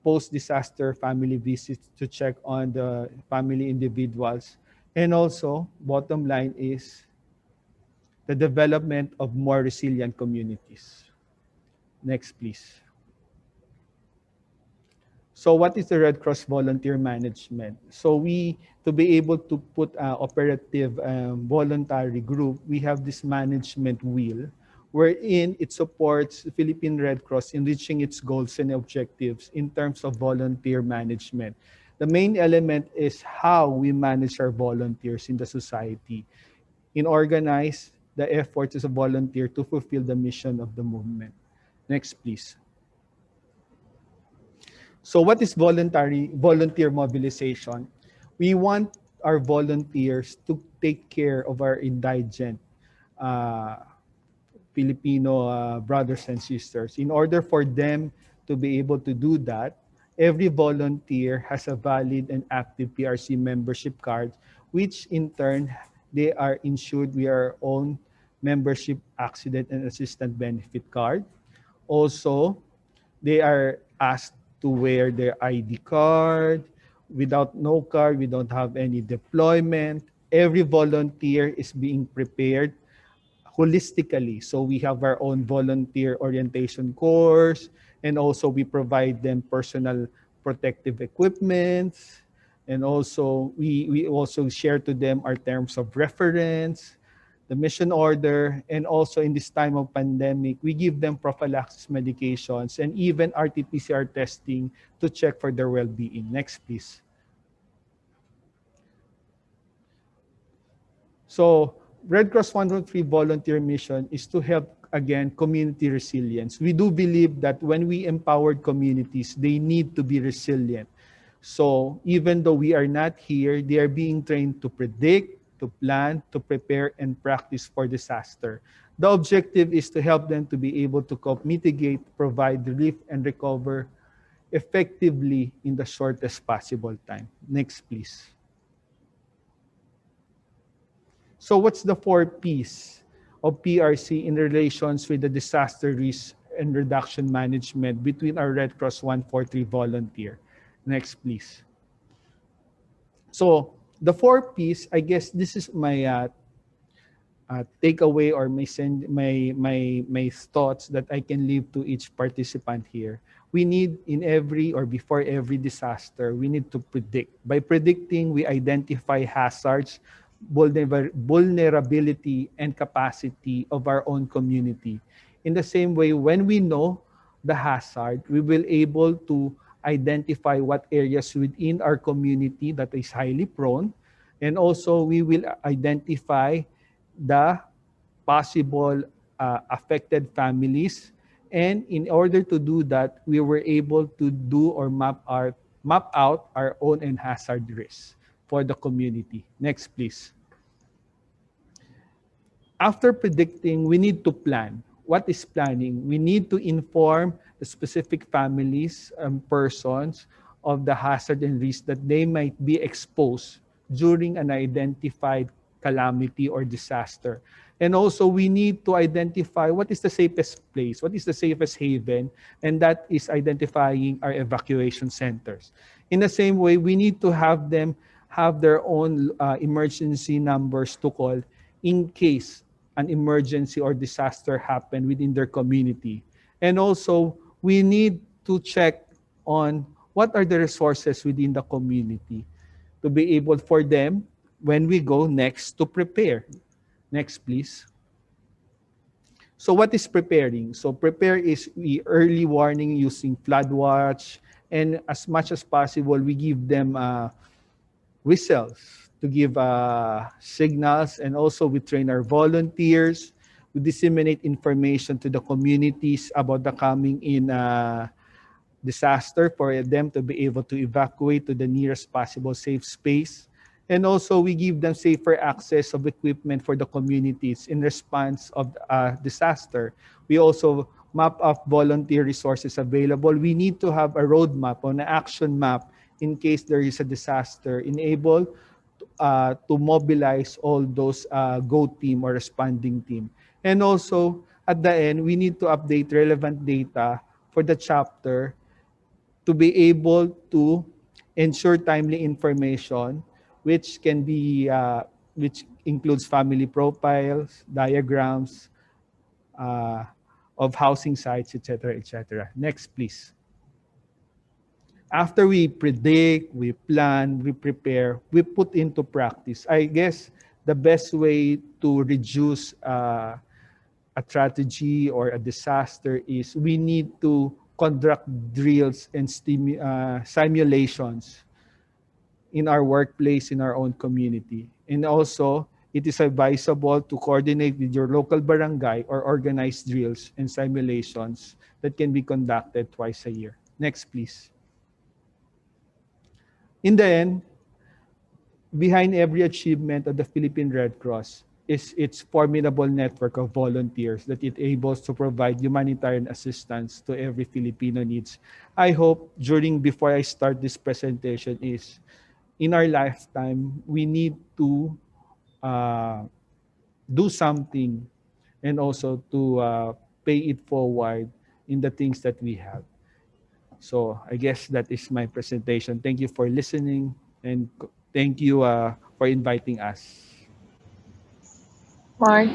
S7: post-disaster family visits to check on the family individuals. And also, bottom line is the development of more resilient communities. Next, please. So what is the Red Cross volunteer management? So to be able to put an operative voluntary group, we have this management wheel, wherein it supports the Philippine Red Cross in reaching its goals and objectives in terms of volunteer management. The main element is how we manage our volunteers in the society and organize the efforts as a volunteer to fulfill the mission of the movement. Next, please. So what is volunteer mobilization? We want our volunteers to take care of our indigent Filipino brothers and sisters. In order for them to be able to do that, every volunteer has a valid and active PRC membership card, which in turn, they are insured with our own membership accident and assistant benefit card. Also, they are asked to wear their ID card. Without no card, we don't have any deployment. Every volunteer is being prepared holistically. So we have our own volunteer orientation course, and also we provide them personal protective equipment. And also we also share to them our terms of reference, the mission order, and also in this time of pandemic, we give them prophylaxis medications and even RT-PCR testing to check for their well-being. Next, please. So Red Cross 103 volunteer mission is to help, again, community resilience. We do believe that when we empowered communities, they need to be resilient. So even though we are not here, they are being trained to predict, to plan, to prepare, and practice for disaster. The objective is to help them to be able to cope, mitigate, provide relief, and recover effectively in the shortest possible time. Next, please. So what's the 4 Ps of PRC in relations with the disaster risk and reduction management between our Red Cross 143 volunteer? Next, please. So the 4 Ps, I guess this is my takeaway or my thoughts that I can leave to each participant here. We need in every or before every disaster, we need to predict. By predicting, we identify hazards, vulnerability, and capacity of our own community. In the same way, when we know the hazard, we will able to identify what areas within our community that is highly prone, and also we will identify the possible affected families. And in order to do that, we were able to do or map out our own and hazard risks for the community. Next, please. After predicting, we need to plan. What is planning? We need to inform the specific families and persons of the hazard and risk that they might be exposed during an identified calamity or disaster. And also, we need to identify what is the safest place, what is the safest haven, and that is identifying our evacuation centers. In the same way, we need to have them have their own emergency numbers to call in case an emergency or disaster happen within their community. And also, we need to check on what are the resources within the community to be able for them when we go next to prepare. Next, please. So what is preparing? So prepare is the early warning using flood watch, and as much as possible, we give them whistles to give signals, and also we train our volunteers. We disseminate information to the communities about the coming in disaster for them to be able to evacuate to the nearest possible safe space. And also we give them safer access of equipment for the communities in response of disaster. We also map up volunteer resources available. We need to have a roadmap, an action map in case there is a disaster, enable to mobilize all those go team or responding team. And also, at the end, we need to update relevant data for the chapter to be able to ensure timely information, which can be, which includes family profiles, diagrams of housing sites, etc., etc. Next, please. After we predict, we plan, we prepare, we put into practice. I guess the best way to reduce a tragedy or a disaster is we need to conduct drills and simulations in our workplace, in our own community. And also, it is advisable to coordinate with your local barangay or organize drills and simulations that can be conducted twice a year. Next, please. In the end, behind every achievement of the Philippine Red Cross is its formidable network of volunteers that it able to provide humanitarian assistance to every Filipino needs. I hope before I start this presentation is, in our lifetime, we need to do something and also to pay it forward in the things that we have. So I guess that is my presentation. Thank you for listening, and thank you for inviting us.
S1: Marc,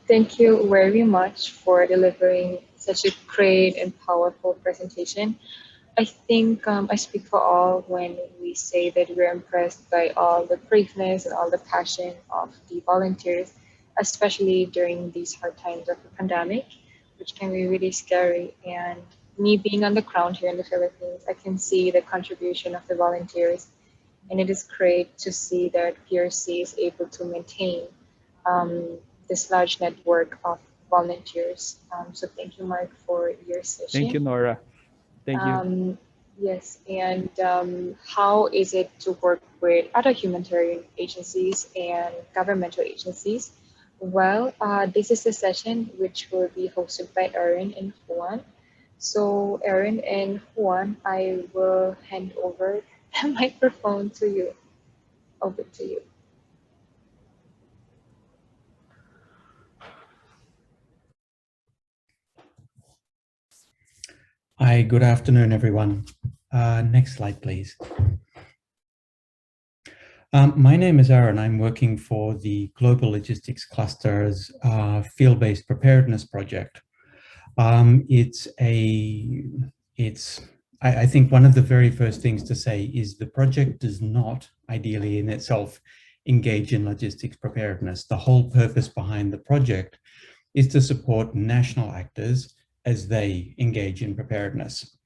S1: thank you very much for delivering such a great and powerful presentation. I think I speak for all when we say that we're impressed by all the braveness and all the passion of the volunteers, especially during these hard times of the pandemic, which can be really scary. And me being on the ground here in the Philippines, I can see the contribution of the volunteers, and it is great to see that PRC is able to maintain this large network of volunteers. So thank you, Marc, for your session.
S7: Thank you, Nora. Thank you.
S1: Yes, and how is it to work with other humanitarian agencies and governmental agencies? Well, this is a session which will be hosted by Erin and Juan. So Erin and Juan, I will hand over the microphone to you. Over to you.
S8: Hi, good afternoon, everyone. Next slide, please. My name is Aaron. I'm working for the Global Logistics Cluster's field-based preparedness project. I think one of the very first things to say is the project does not ideally in itself engage in logistics preparedness. The whole purpose behind the project is to support national actors as they engage in preparedness.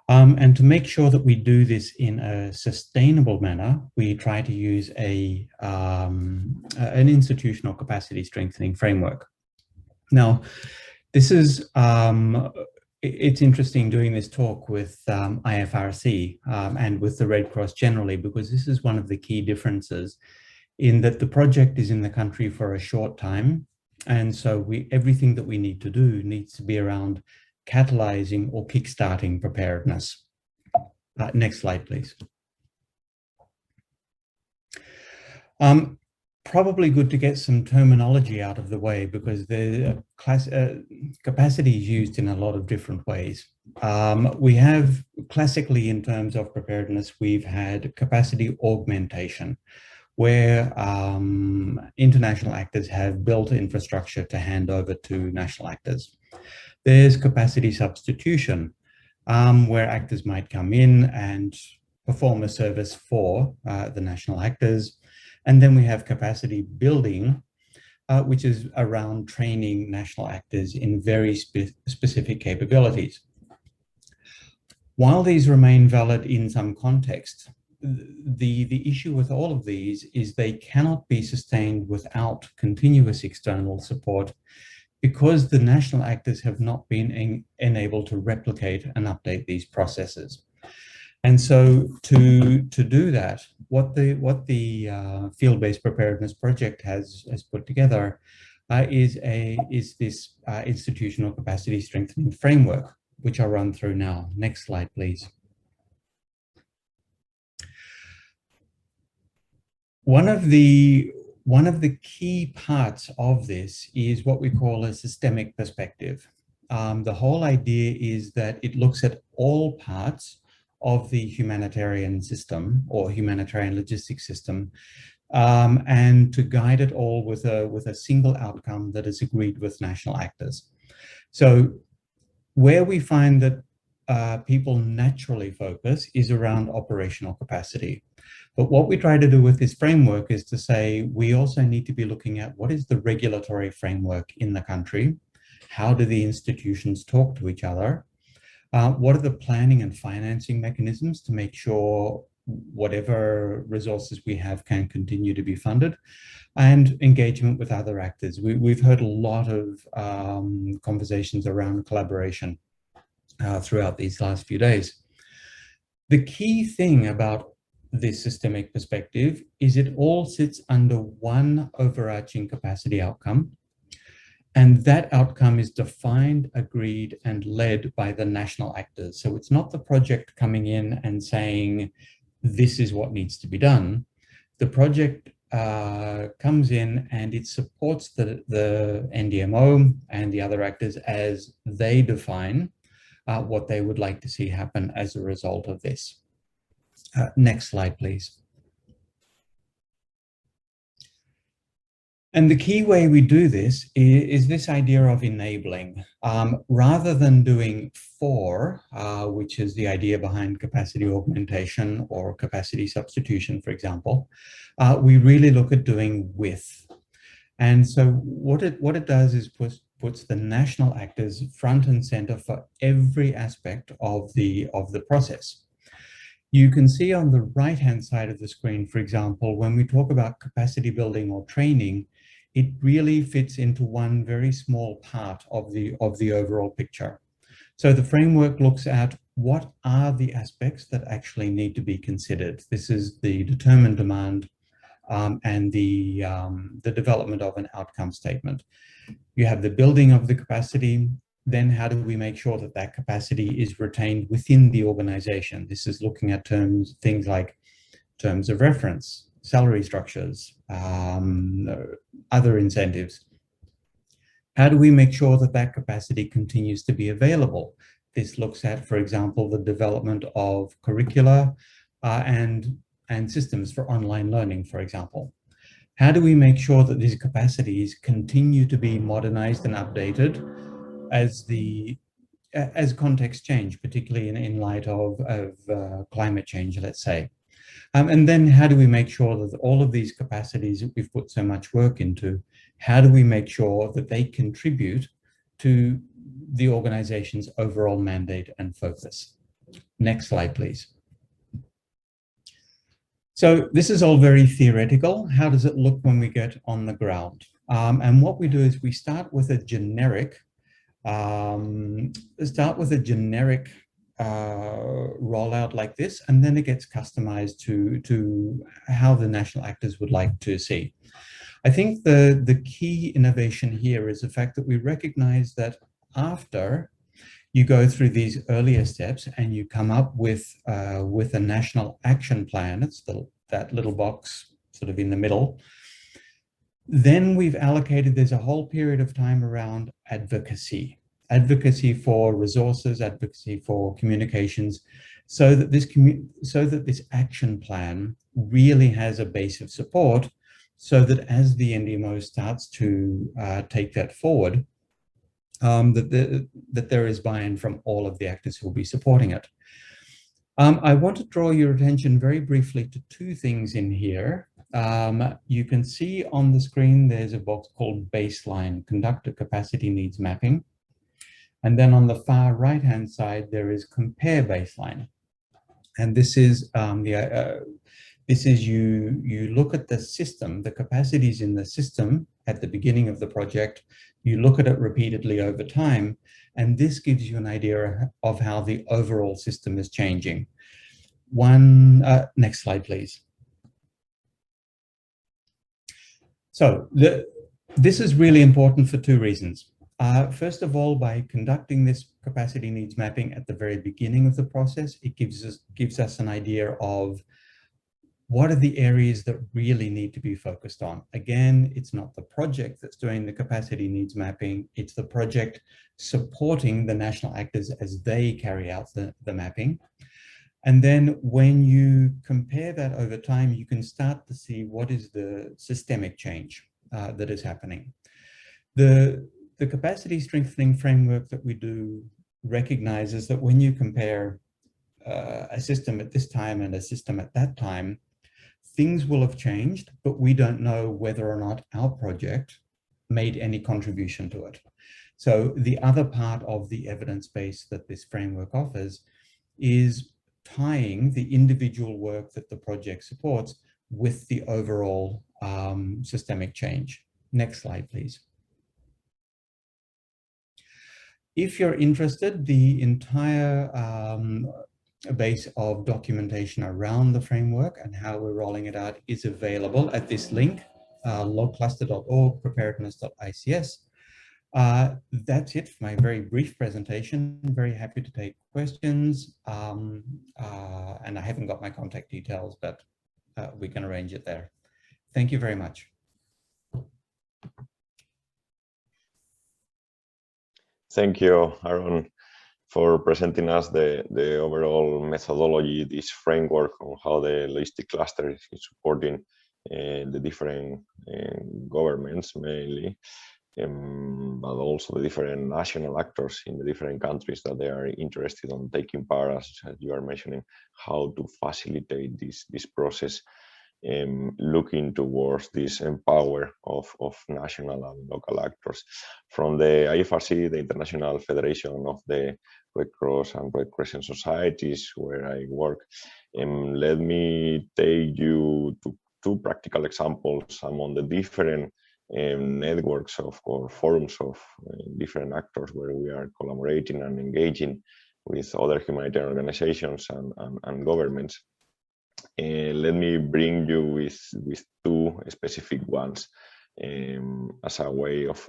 S8: And to make sure that we do this in a sustainable manner, we try to use an institutional capacity strengthening framework. Now, this is, it's interesting doing this talk with IFRC and with the Red Cross generally, because this is one of the key differences in that the project is in the country for a short time. And so everything that we need to do needs to be around catalyzing or kickstarting preparedness. Next slide, please. Probably good to get some terminology out of the way because the capacity is used in a lot of different ways. We have classically in terms of preparedness, we've had capacity augmentation, where international actors have built infrastructure to hand over to national actors. There's capacity substitution, where actors might come in and perform a service for the national actors. And then we have capacity building, which is around training national actors in very specific capabilities. While these remain valid in some context, the issue with all of these is they cannot be sustained without continuous external support, because the national actors have not been enabled to replicate and update these processes. And so to do that, what the field-based preparedness project has put together is this institutional capacity strengthening framework, which I'll run through now. Next slide, please. One of the key parts of this is what we call a systemic perspective. The whole idea is that it looks at all parts of the humanitarian system or humanitarian logistics system, and to guide it all with a single outcome that is agreed with national actors. So where we find that people naturally focus is around operational capacity. But what we try to do with this framework is to say, we also need to be looking at what is the regulatory framework in the country? How do the institutions talk to each other? What are the planning and financing mechanisms to make sure whatever resources we have can continue to be funded? And engagement with other actors. We've heard a lot of conversations around collaboration throughout these last few days. The key thing about this systemic perspective is it all sits under one overarching capacity outcome, and that outcome is defined, agreed, and led by the national actors. So it's not the project coming in and saying, this is what needs to be done. The project comes in and it supports the NDMO and the other actors as they define what they would like to see happen as a result of this. Next slide, please. And the key way we do this is this idea of enabling. Rather than doing for, which is the idea behind capacity augmentation or capacity substitution, for example, we really look at doing with. And so what it does is puts the national actors front and center for every aspect of the process. You can see on the right-hand side of the screen, for example, when we talk about capacity building or training, it really fits into one very small part of the overall picture. So the framework looks at what are the aspects that actually need to be considered. This is the determined demand and the development of an outcome statement. You have the building of the capacity. Then how do we make sure that that capacity is retained within the organization? This is looking at things like terms of reference, salary structures, other incentives. How do we make sure that that capacity continues to be available? This looks at, for example, the development of curricula and and systems for online learning, for example. How do we make sure that these capacities continue to be modernized and updated as contexts change, particularly in light of climate change, let's say? And then how do we make sure that all of these capacities that we've put so much work into, how do we make sure that they contribute to the organization's overall mandate and focus? Next slide, please. So this is all very theoretical. How does it look when we get on the ground? And what we do is we start with a generic rollout like this, and then it gets customized to how the national actors would like to see. I think the key innovation here is the fact that we recognize that after you go through these earlier steps and you come up with a national action plan, it's that little box sort of in the middle, then we've allocated, there's a whole period of time around advocacy for resources, advocacy for communications, so that this action plan really has a base of support, so that as the NDMO starts to take that forward, that there is buy-in from all of the actors who will be supporting it. I want to draw your attention very briefly to two things in here. You can see on the screen there's a box called Baseline, Conduct a Capacity Needs Mapping. And then on the far right-hand side, there is Compare Baseline. And this is you look at the system, the capacities in the system at the beginning of the project, you look at it repeatedly over time, and this gives you an idea of how the overall system is changing. Next slide, please. So this is really important for two reasons. First of all, by conducting this capacity needs mapping at the very beginning of the process, it gives us an idea of what are the areas that really need to be focused on. Again, it's not the project that's doing the capacity needs mapping, it's the project supporting the national actors as they carry out the mapping. And then when you compare that over time, you can start to see what is the systemic change that is happening. The capacity strengthening framework that we do recognizes that when you compare a system at this time and a system at that time, things will have changed, but we don't know whether or not our project made any contribution to it. So the other part of the evidence base that this framework offers is tying the individual work that the project supports with the overall systemic change. Next slide, please. If you're interested, the entire base of documentation around the framework and how we're rolling it out is available at this link, logcluster.org, preparedness.ics. That's it for my very brief presentation. Very happy to take questions. And I haven't got my contact details, but we can arrange it there. Thank you very much.
S9: Thank you, Aaron, for presenting us the overall methodology, this framework on how the logistic cluster is supporting the different governments mainly, but also the different national actors in the different countries that they are interested in taking part, as you are mentioning, how to facilitate this process, looking towards this empower of national and local actors. From the IFRC, the International Federation of the Red Cross and Red Crescent Societies, where I work, let me take you to two practical examples among the different networks or forums of different actors where we are collaborating and engaging with other humanitarian organizations and governments. Let me bring you with two specific ones as a way of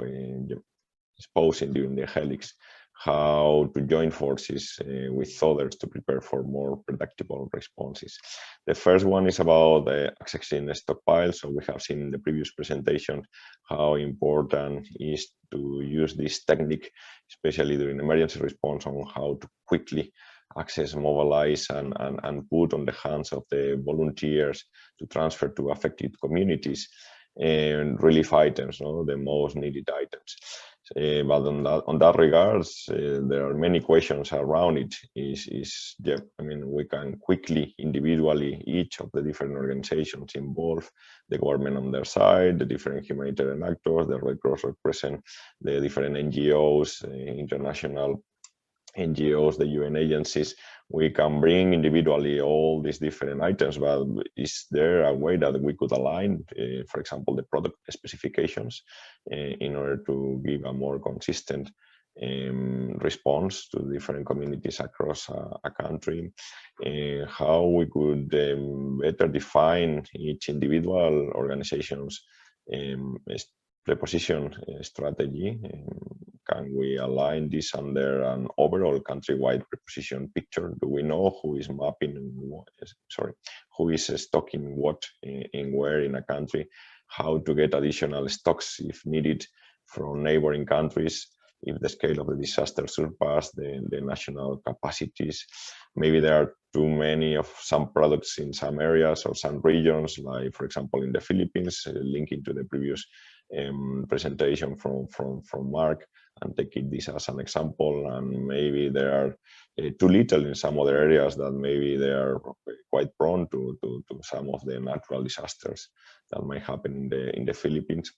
S9: exposing during the HELiX how to join forces with others to prepare for more predictable responses. The first one is about accessing stockpiles. So we have seen in the previous presentation how important it is to use this technique, especially during emergency response, on how to quickly access, mobilize, and put on the hands of the volunteers to transfer to affected communities and relief items, no, the most needed items. But on that regards, there are many questions around it. Yeah, I mean, we can quickly, individually, each of the different organizations involved, the government on their side, the different humanitarian actors, the Red Cross, Red Crescent, the different NGOs, international NGOs, the UN agencies, we can bring individually all these different items, but is there a way that we could align, for example, the product specifications in order to give a more consistent response to different communities across a country? How we could better define each individual organization's preposition strategy? Can we align this under an overall countrywide preposition picture? Do we know who is mapping, who is stocking what in where in a country? How to get additional stocks if needed from neighboring countries if the scale of the disaster surpass the national capacities? Maybe there are too many of some products in some areas or some regions, like for example in the Philippines, linking to the previous presentation from Marc, and taking this as an example. And maybe there are too little in some other areas that maybe they are quite prone to some of the natural disasters that might happen in the Philippines.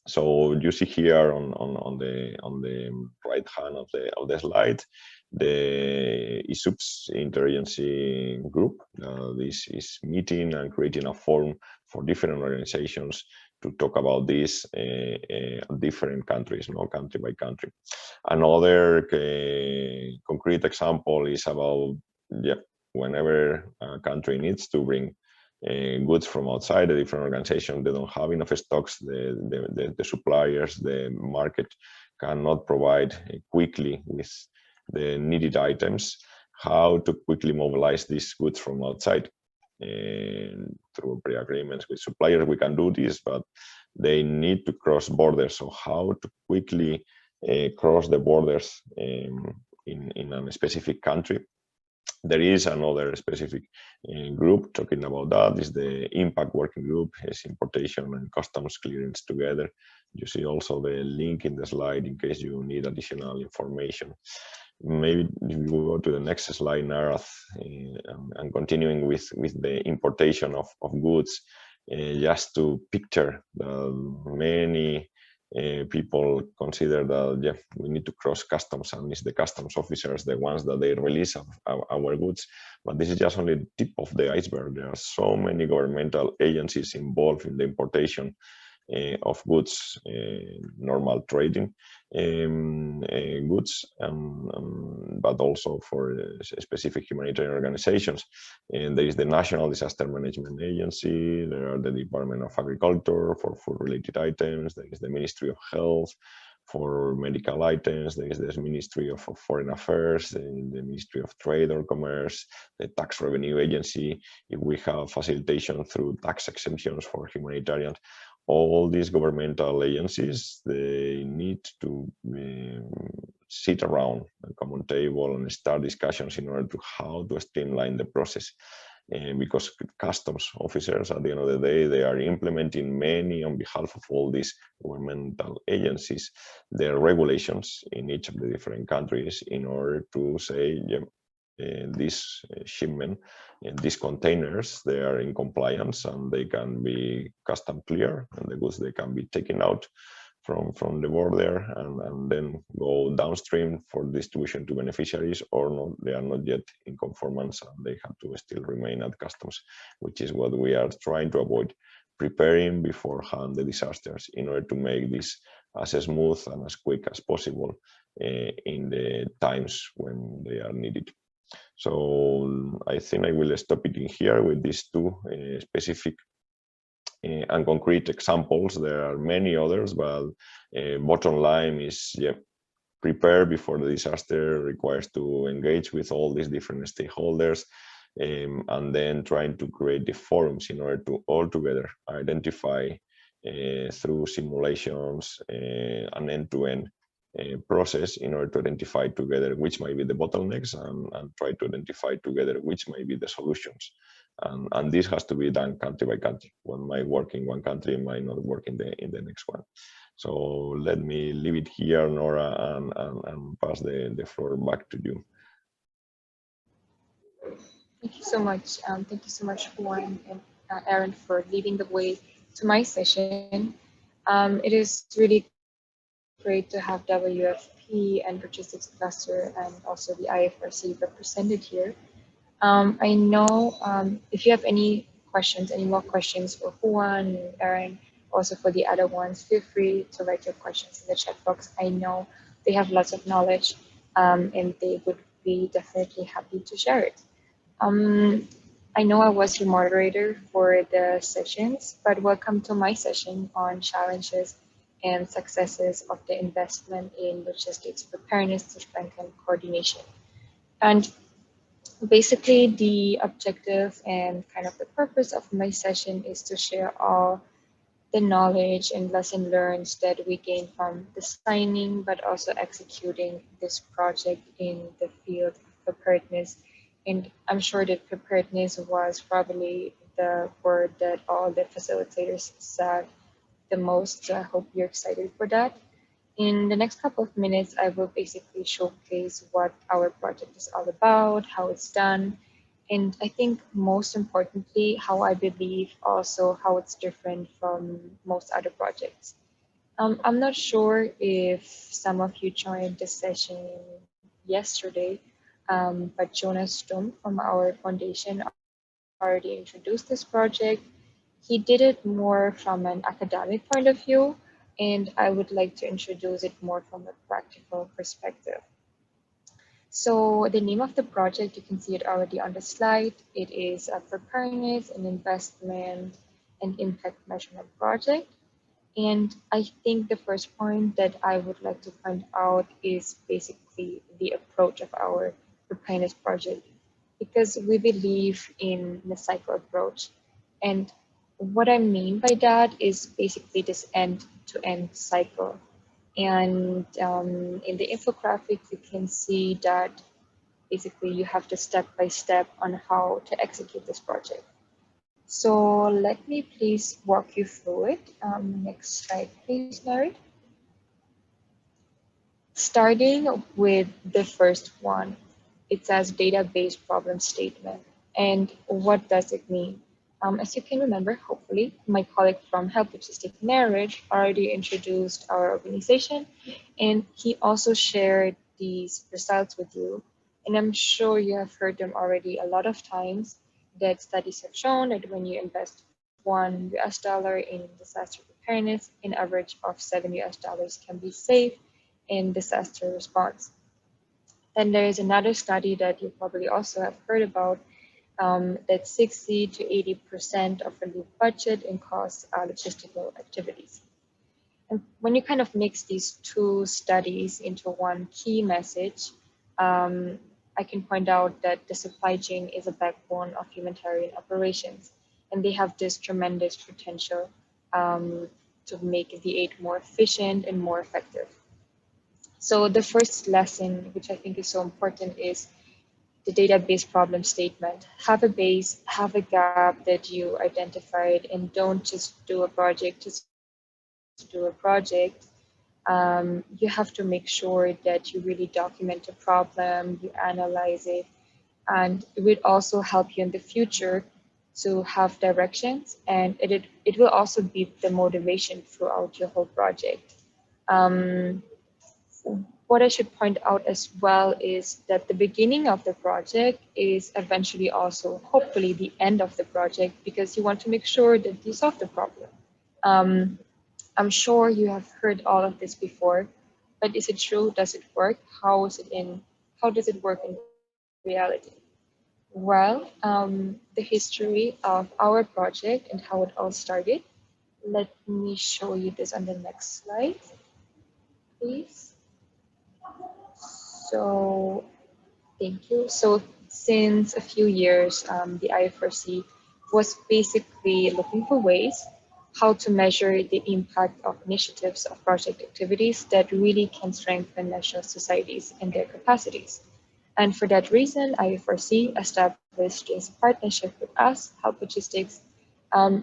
S9: So you see here on the right hand of the slide the ISUPS interagency group. This is meeting and creating a forum for different organizations to talk about this different countries, no, country by country. Another concrete example is about whenever a country needs to bring goods from outside, the different organizations, they don't have enough stocks, the suppliers, the market cannot provide quickly with the needed items. How to quickly mobilize these goods from outside? Through pre-agreements with suppliers, we can do this, but they need to cross borders. So how to quickly cross the borders in a specific country? There is another specific group talking about that. Is the impact working group, is importation and customs clearance together. You see also the link in the slide in case you need additional information. Maybe if you go to the next slide, Narath, and continuing with the importation of goods, just to picture many people consider that we need to cross customs, and it's the customs officers the ones that they release our goods. But this is just only the tip of the iceberg. There are so many governmental agencies involved in the importation of goods, normal trading goods, but also for specific humanitarian organizations. And there is the National Disaster Management Agency, there are the Department of Agriculture for food-related items, there is the Ministry of Health for medical items, there is the Ministry of Foreign Affairs, the Ministry of Trade or Commerce, the Tax Revenue Agency, if we have facilitation through tax exemptions for humanitarians. All these governmental agencies, they need to sit around a common table and start discussions in order to how to streamline the process. Because customs officers, at the end of the day, they are implementing many on behalf of all these governmental agencies, their regulations in each of the different countries in order to say, this shipment and these containers, they are in compliance and they can be custom clear, and the goods, they can be taken out from the border and then go downstream for distribution to beneficiaries, or not, they are not yet in conformance and they have to still remain at customs, which is what we are trying to avoid, preparing beforehand the disasters in order to make this as smooth and as quick as possible in the times when they are needed. So I think I will stop it in here with these two specific and concrete examples. There are many others, but bottom line is, prepare before the disaster requires to engage with all these different stakeholders, and then trying to create the forums in order to all together identify through simulations and end-to-end process in order to identify together which might be the bottlenecks and try to identify together which might be the solutions. And this has to be done country by country. What might work in one country might not work in the next one. So let me leave it here, Nora, and pass the floor back to you.
S1: Thank you so much. Thank you so much, Juan and Aaron, for leading the way to my session. It is really great to have WFP and Logistics Cluster and also the IFRC represented here. I know if you have any questions, any more questions for Juan and Aaron, also for the other ones, feel free to write your questions in the chat box. I know they have lots of knowledge and they would be definitely happy to share it. I know I was your moderator for the sessions, but welcome to my session on challenges and successes of the investment in logistics preparedness to strengthen coordination. And basically the objective and kind of the purpose of my session is to share all the knowledge and lesson learned that we gain from designing, but also executing this project in the field of preparedness. And I'm sure that preparedness was probably the word that all the facilitators said the most. So I hope you're excited for that. In the next couple of minutes, I will basically showcase what our project is all about, how it's done, and I think most importantly, how I believe also how it's different from most other projects. I'm not sure if some of you joined the session yesterday, but Jonas Stum from our foundation already introduced this project. He did it more from an academic point of view, and I would like to introduce it more from a practical perspective. So the name of the project, you can see it already on the slide. It is a preparedness and investment and impact measurement project. And I think the first point that I would like to point out is basically the approach of our preparedness project, because we believe in the cycle approach. And what I mean by that is basically this end-to-end cycle. And in the infographic, you can see that basically you have the step-by-step on how to execute this project. So let me please walk you through it. Next slide, please, Narath. Starting with the first one, it says data-based problem statement. And what does it mean? As you can remember, hopefully, my colleague from HELiX Logistics, Narath, already introduced our organization, and he also shared these results with you. And I'm sure you have heard them already a lot of times, that studies have shown that when you invest $1 in disaster preparedness, an average of $7 can be saved in disaster response. Then there is another study that you probably also have heard about, that 60 to 80% of relief budget and costs are logistical activities. And when you kind of mix these two studies into one key message, I can point out that the supply chain is a backbone of humanitarian operations, and they have this tremendous potential to make the aid more efficient and more effective. So the first lesson, which I think is so important, is the database problem statement. Have a base, have a gap that you identified, and don't just do a project, just do a project. You have to make sure that you really document the problem, you analyze it, and it will also help you in the future to have directions, and it will also be the motivation throughout your whole project. What I should point out as well is that the beginning of the project is eventually also hopefully the end of the project, because you want to make sure that you solve the problem. I'm sure you have heard all of this before, but is it true? Does it work? How does it work in reality? Well, the history of our project and how it all started. Let me show you this on the next slide, please. So, thank you. So since a few years, the IFRC was basically looking for ways how to measure the impact of initiatives of project activities that really can strengthen national societies and their capacities. And for that reason, IFRC established this partnership with us, HELiX Logistics,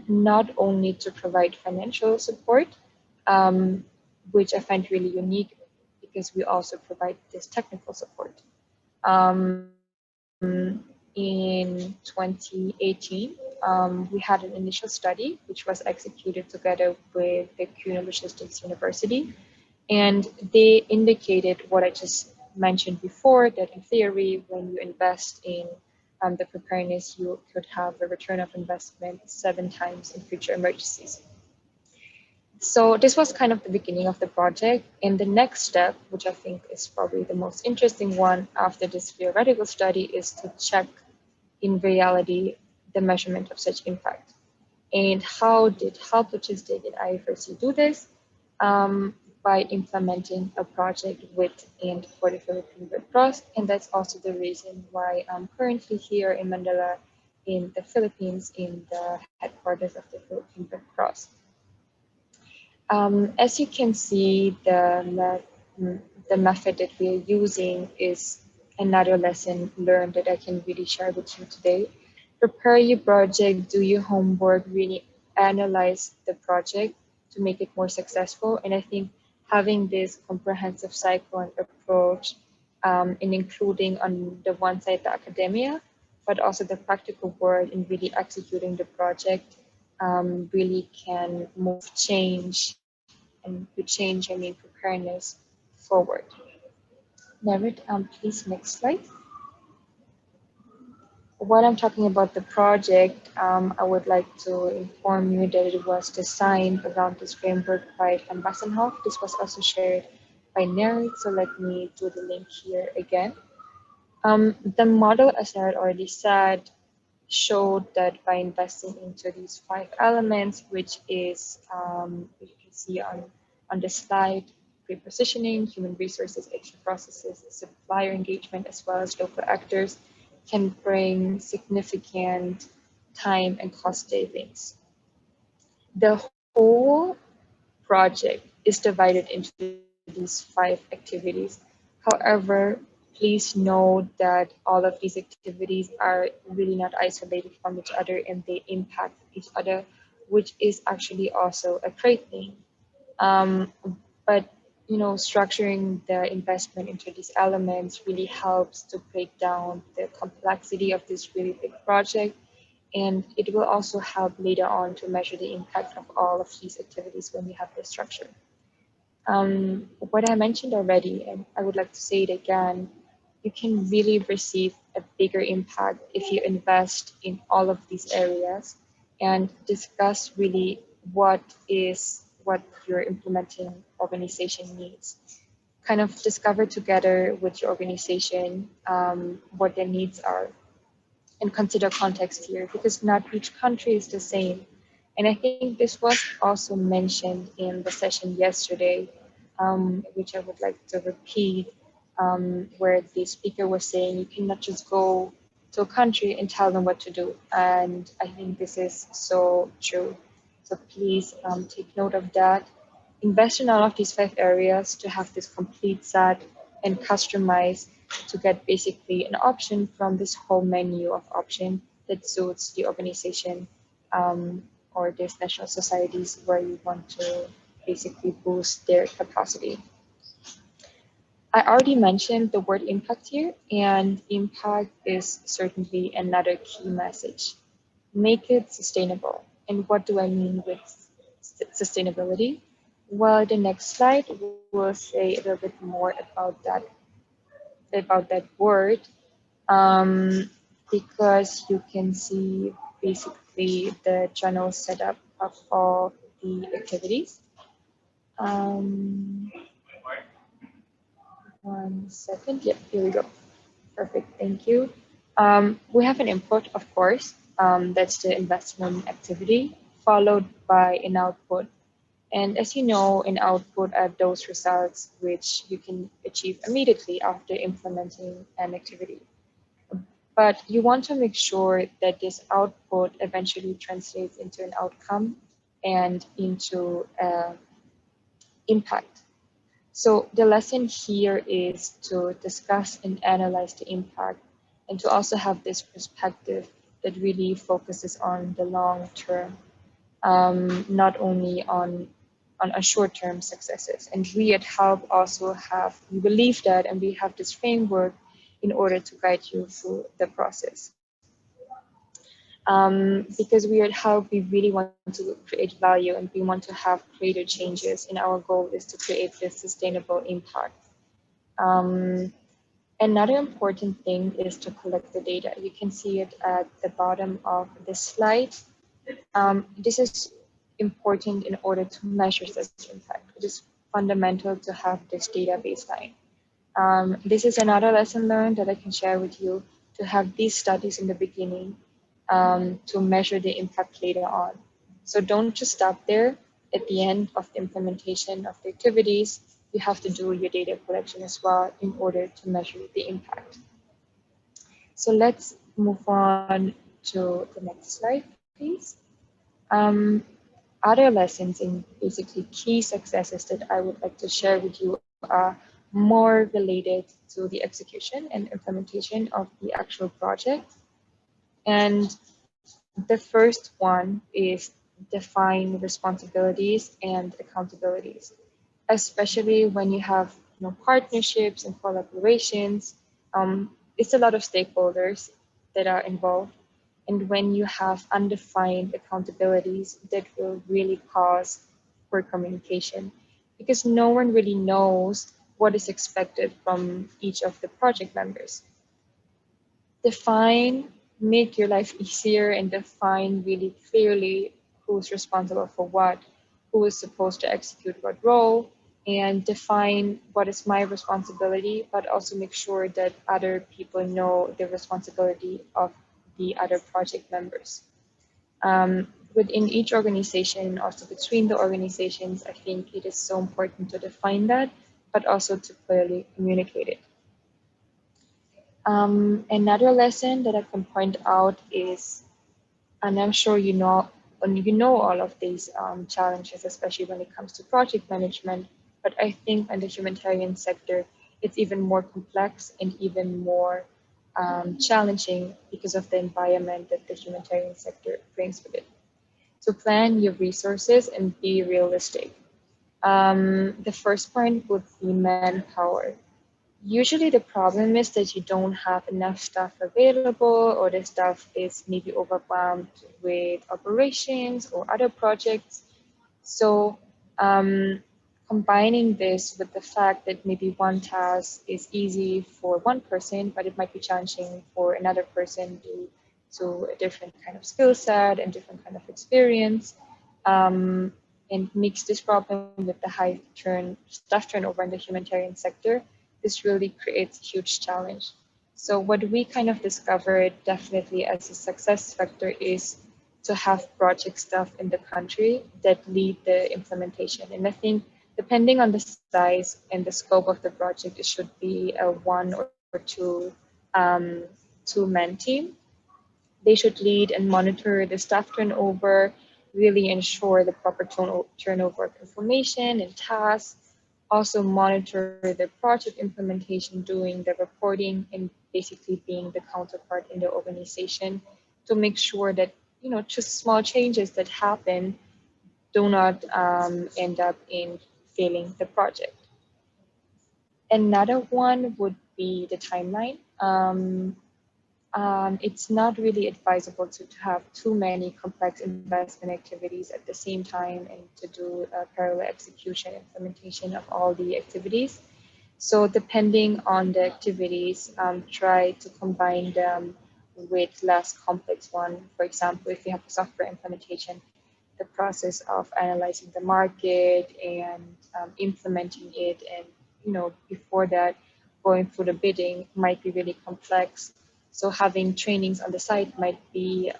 S1: not only to provide financial support, which I find really unique because we also provide this technical support. In 2018, we had an initial study which was executed together with the CUNA Logistics University, and they indicated what I just mentioned before, that in theory, when you invest in the preparedness, you could have a return of investment 7 times in future emergencies. So this was kind of the beginning of the project, and the next step, which I think is probably the most interesting one after this theoretical study, is to check in reality the measurement of such impact. And how did HELiX Logistics and IFRC do this? By implementing a project with and for the Philippine Red Cross, and that's also the reason why I'm currently here in Manila, in the Philippines, in the headquarters of the Philippine Red Cross. As you can see, the method that we are using is another lesson learned that I can really share with you today. Prepare your project, do your homework, really analyze the project to make it more successful. And I think having this comprehensive cycle and approach, in including on the one side the academia, but also the practical world in really executing the project, really can move change, and with change I mean preparedness, forward. Narath, please next slide. While I'm talking about the project, I would like to inform you that it was designed around this framework by Van Bassenhoff. This was also shared by Narath, so let me do the link here again. The model, as Narath already said, showed that by investing into these 5 elements, which is, you can see on the slide, pre-positioning, human resources, HR processes, supplier engagement, as well as local actors, can bring significant time and cost savings. The whole project is divided into these 5 activities. However, please note that all of these activities are really not isolated from each other, and they impact each other, which is actually also a great thing. But you know, structuring the investment into these elements really helps to break down the complexity of this really big project, and it will also help later on to measure the impact of all of these activities when we have this structure. What I mentioned already, and I would like to say it again, you can really receive a bigger impact if you invest in all of these areas and discuss really what your implementing organization needs. Kind of discover together with your organization what their needs are, and consider context here, because not each country is the same. And I think this was also mentioned in the session yesterday, which I would like to repeat, where the speaker was saying you cannot just go to a country and tell them what to do. And I think this is so true. So please take note of that. Invest in all of these 5 areas to have this complete set and customize to get basically an option from this whole menu of options that suits the organization or these national societies where you want to basically boost their capacity. I already mentioned the word impact here, and impact is certainly another key message. Make it sustainable. And what do I mean with sustainability? Well, the next slide will say a little bit more about that word, because you can see basically the general setup of all the activities. 1 second. Yep, here we go. Perfect, thank you. We have an input, of course, that's the investment activity, followed by an output. And as you know, an output are those results which you can achieve immediately after implementing an activity. But you want to make sure that this output eventually translates into an outcome and into impact. So the lesson here is to discuss and analyze the impact, and to also have this perspective that really focuses on the long term, not only on short-term successes. And we at HELP also we believe that, and we have this framework in order to guide you through the process. Because we at HELP, we really want to create value, and we want to have greater changes, and our goal is to create this sustainable impact. Another important thing is to collect the data. You can see it at the bottom of the slide. This is important in order to measure such impact. It is fundamental to have this data baseline. This is another lesson learned that I can share with you, to have these studies in the beginning, to measure the impact later on. So don't just stop there. At the end of the implementation of the activities, you have to do your data collection as well in order to measure the impact. So let's move on to the next slide, please. Other lessons and basically key successes that I would like to share with you are more related to the execution and implementation of the actual project. And the first one is define responsibilities and accountabilities, especially when you have partnerships and collaborations. It's a lot of stakeholders that are involved. And when you have undefined accountabilities, that will really cause poor communication, because no one really knows what is expected from each of the project members. Make your life easier, and define really clearly who's responsible for what, who is supposed to execute what role, and define what is my responsibility, but also make sure that other people know the responsibility of the other project members. Within each organization, also between the organizations, I think it is so important to define that, but also to clearly communicate it. Another lesson that I can point out is, and I'm sure you know all of these challenges, especially when it comes to project management, but I think in the humanitarian sector, it's even more complex and even more challenging because of the environment that the humanitarian sector brings with it. So plan your resources and be realistic. The first point would be manpower. Usually the problem is that you don't have enough staff available, or the staff is maybe overwhelmed with operations or other projects. So combining this with the fact that maybe one task is easy for one person, but it might be challenging for another person due to a different kind of skill set and different kind of experience, and mix this problem with the high staff turnover in the humanitarian sector, this really creates a huge challenge. So what we kind of discovered definitely as a success factor is to have project staff in the country that lead the implementation. And I think depending on the size and the scope of the project, it should be a 1 or 2 two-man team. They should lead and monitor the staff turnover, really ensure the proper turnover of information and tasks, also monitor the project implementation, doing the reporting, and basically being the counterpart in the organization to make sure that just small changes that happen do not end up in failing the project. Another one would be the timeline. It's not really advisable to have too many complex investment activities at the same time and to do a parallel execution implementation of all the activities. So depending on the activities, try to combine them with less complex one. For example, if you have a software implementation, the process of analyzing the market and implementing it, and before that, going through the bidding might be really complex. So having trainings on the site might be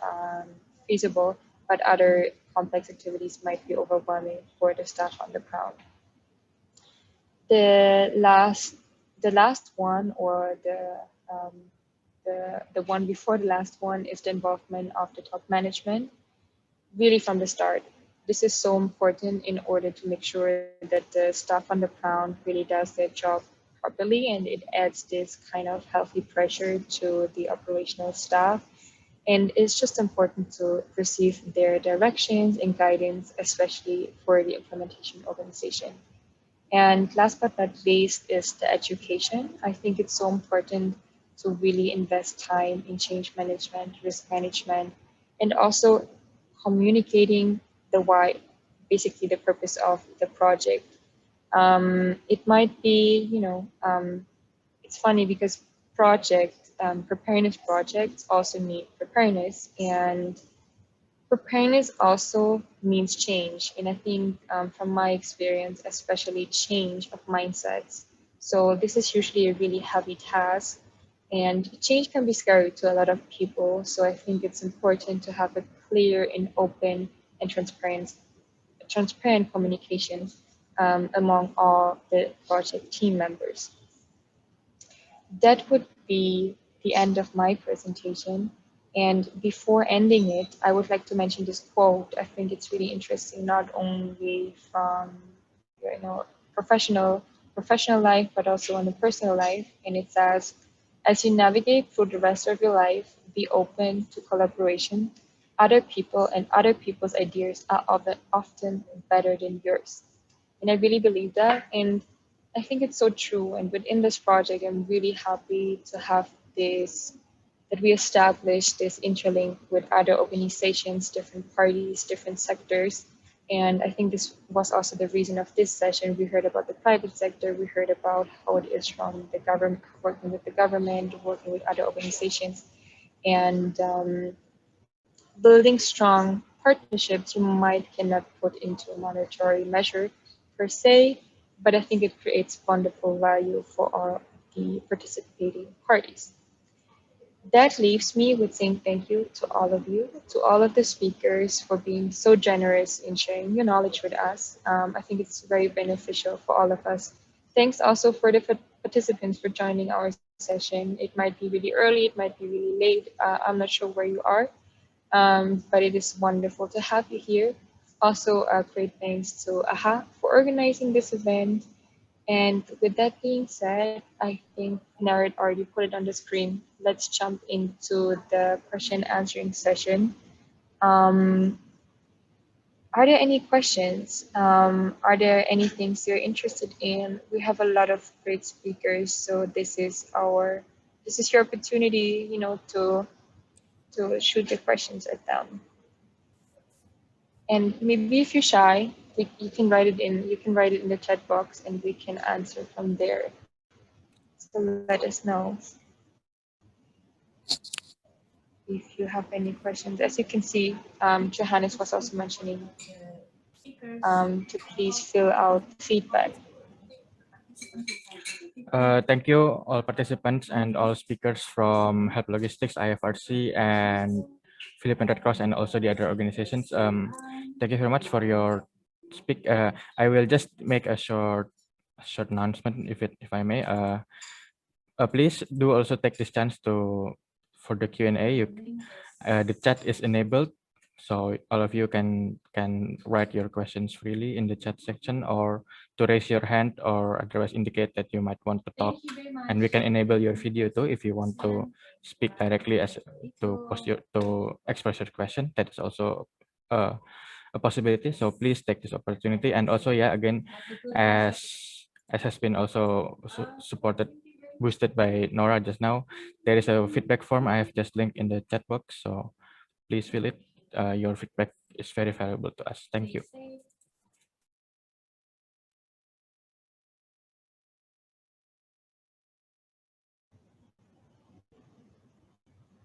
S1: feasible, but other complex activities might be overwhelming for the staff on the ground. The last one, or the one before the last one, is the involvement of the top management, really from the start. this is so important in order to make sure that the staff on the ground really does their job properly, and it adds this kind of healthy pressure to the operational staff. And it's just important to receive their directions and guidance, especially for the implementation organization. And last but not least is the education. I think it's so important to really invest time in change management, risk management, and also communicating the why, basically the purpose of the project. It might be, it's funny because preparedness projects also need preparedness, and preparedness also means change. And I think from my experience, especially change of mindsets. So this is usually a really heavy task, and change can be scary to a lot of people. So I think it's important to have a clear and open and transparent communication among all the project team members. That would be the end of my presentation. And before ending it, I would like to mention this quote. I think it's really interesting, not only from professional life, but also on the personal life. And it says, as you navigate through the rest of your life, be open to collaboration. Other people and other people's ideas are often better than yours. And I really believe that. And I think it's so true. And within this project, I'm really happy to have this, that we established this interlink with other organizations, different parties, different sectors. And I think this was also the reason of this session. We heard about the private sector, we heard about how it is from the government, working with the government, working with other organizations, and building strong partnerships you might cannot put into a monetary measure per se, but I think it creates wonderful value for all the participating parties. That leaves me with saying thank you to all of you, to all of the speakers for being so generous in sharing your knowledge with us. I think it's very beneficial for all of us. Thanks also for the participants for joining our session. It might be really early, it might be really late. I'm not sure where you are, but it is wonderful to have you here. Also, great thanks to AHA for organizing this event. And with that being said, I think Narath already put it on the screen. Let's jump into the question answering session. Are there any questions? Are there any things you're interested in? We have a lot of great speakers, so this is your opportunity, to shoot your questions at them. And maybe if you're shy, you can write it in. You can write it in the chat box, and we can answer from there. So let us know if you have any questions. As you can see, Johannes was also mentioning to please fill out feedback.
S2: Thank you all participants and all speakers from Help Logistics, IFRC, and Philippine Red Cross, and also the other organizations. Thank you very much for your speak. I will just make a short announcement, if I may. Please do also take this chance for the Q&A. The chat is enabled, so all of you can write your questions freely in the chat section, or to raise your hand, or otherwise indicate that you might want to talk, and we can enable your video too if you want to speak directly to express your question. That is also a possibility. So please take this opportunity. And also, yeah, again, as has been also boosted by Nora just now, there is a feedback form I have just linked in the chat box, so please fill it. Your feedback is very valuable to us. Thank you.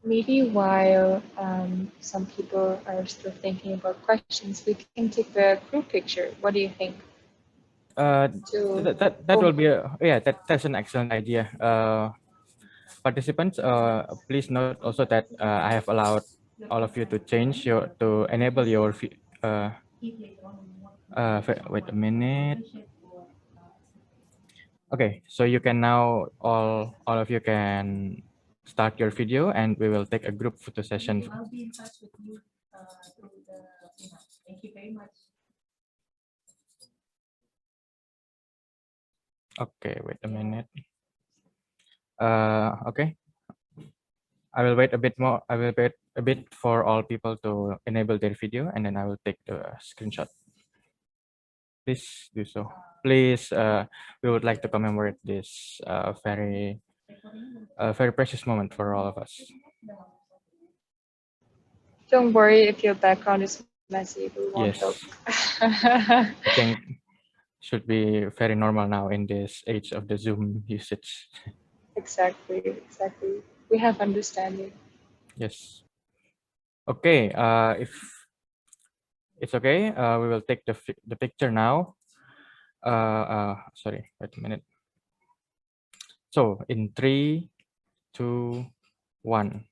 S1: Maybe while some people are still thinking about questions, we can take the group picture. What do you think?
S2: That will be that's an excellent idea. Participants, please note also that I have allowed all of you to enable your wait a minute. Okay, so you can now all of you can start your video, and we will take a group photo session.
S10: I'll be in touch with you through the email. Thank you very much.
S2: Okay, wait a minute. Okay, I will wait a bit more. I will wait a bit for all people to enable their video, and then I will take the screenshot. Please do so. Please, we would like to commemorate this very precious moment for all of us.
S1: Don't worry if your background is messy. We won't
S2: Yes.
S1: look.
S2: I think should be very normal now in this age of the Zoom usage.
S1: Exactly. We have understanding.
S2: Yes. Okay. If it's okay, we will take the picture now. Sorry, wait a minute. So in 3, 2, 1.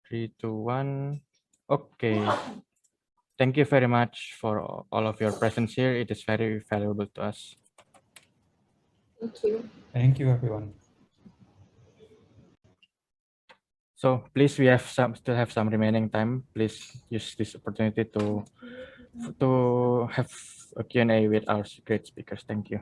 S2: 3, 2, 1. Okay. Thank you very much for all of your presence here. It is very valuable to us.
S1: Thank you.
S8: Thank you, everyone.
S2: So please, we still have some remaining time. Please use this opportunity to have a Q&A with our great speakers. Thank you.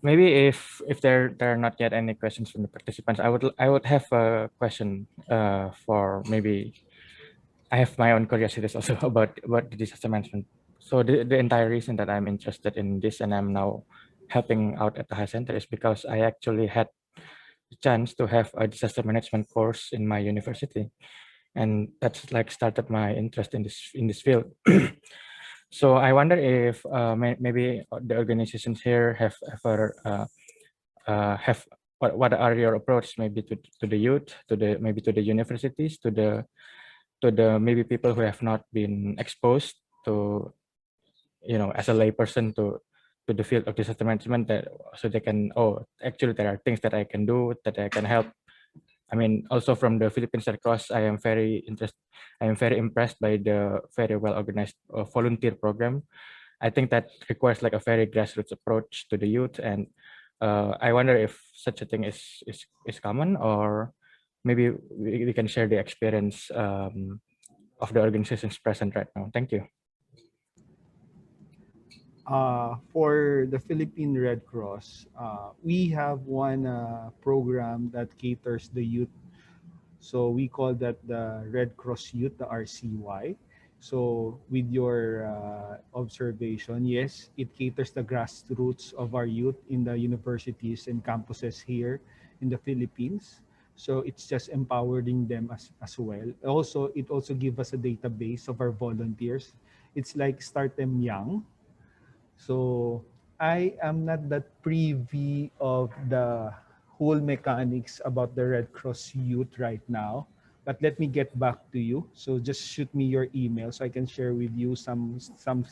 S2: Maybe if there are not yet any questions from the participants, I would have a question for maybe. I have my own curiosities also about the disaster management. So the entire reason that I'm interested in this and I'm now helping out at the high center is because I actually had the chance to have a disaster management course in my university, and that's like started my interest in this field. So I wonder if maybe the organizations here have ever have what are your approach maybe to the youth, maybe to the universities, to the maybe people who have not been exposed to, as a layperson to the field of disaster management, that so they can, actually there are things that I can do, that I can help. I mean, also from the Philippine Red Cross, I am very impressed by the very well organized volunteer program. I think that requires like a very grassroots approach to the youth, and I wonder if such a thing is common, or maybe we can share the experience of the organizations present right now. Thank you.
S7: For the Philippine Red Cross, we have one program that caters the youth. So we call that the Red Cross Youth, the RCY. So with your observation, yes, it caters the grassroots of our youth in the universities and campuses here in the Philippines. So it's just empowering them as well. Also, it also gives us a database of our volunteers. It's like start them young. So I am not that privy of the whole mechanics about the Red Cross Youth right now, but let me get back to you. So just shoot me your email so I can share with you some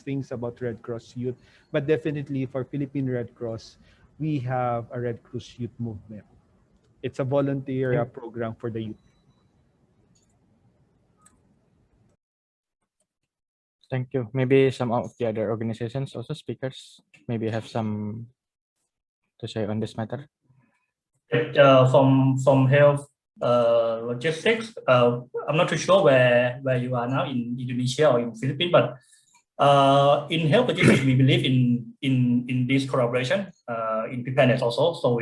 S7: things about Red Cross Youth. But definitely for Philippine Red Cross, we have a Red Cross Youth movement. It's a volunteer program for the youth.
S2: Thank you. Maybe some of the other organizations, also speakers, maybe have some to say on this matter.
S4: From health logistics, I'm not too sure where you are now, in Indonesia or in Philippines, but in health logistics, we believe in this collaboration in preparedness also. So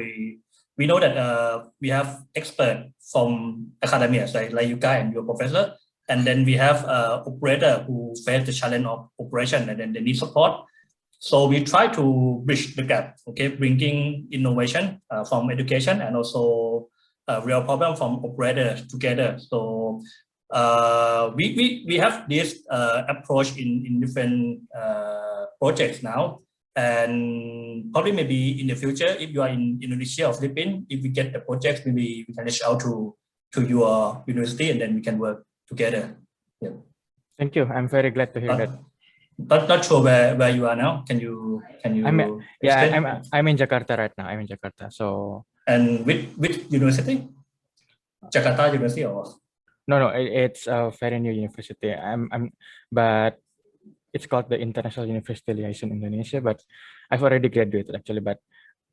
S4: we know that we have experts from academia, like you guys and your professor, and then we have operator who face the challenge of operation, and then they need support. So we try to bridge the gap, okay, bringing innovation from education and also real problem from operators together. So we have this approach in different projects now, and probably maybe in the future, if you are in Indonesia or Philippines, if we get the projects, maybe we can reach out to your university, and then we can work together. Yeah.
S2: Thank you. I'm very glad to hear that.
S4: Not sure where you are now. Can you? I'm
S2: in Jakarta right now. I'm in Jakarta. So.
S4: And which university? Jakarta University or?
S2: No. It's a very new university. But it's called the International University Liaison Indonesia. But I've already graduated actually. But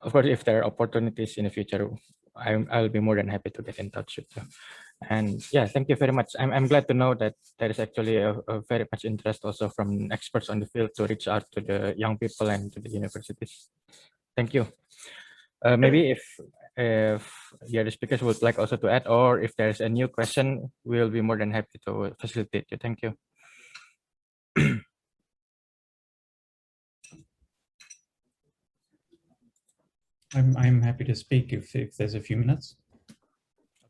S2: of course, if there are opportunities in the future, I'll be more than happy to get in touch with you. And yeah, thank you very much. I'm glad to know that there is actually a very much interest also from experts on the field to reach out to the young people and to the universities. Thank you. Maybe if the other speakers would like also to add, or if there's a new question, we'll be more than happy to facilitate you. Thank you.
S8: I'm happy to speak if there's a few minutes.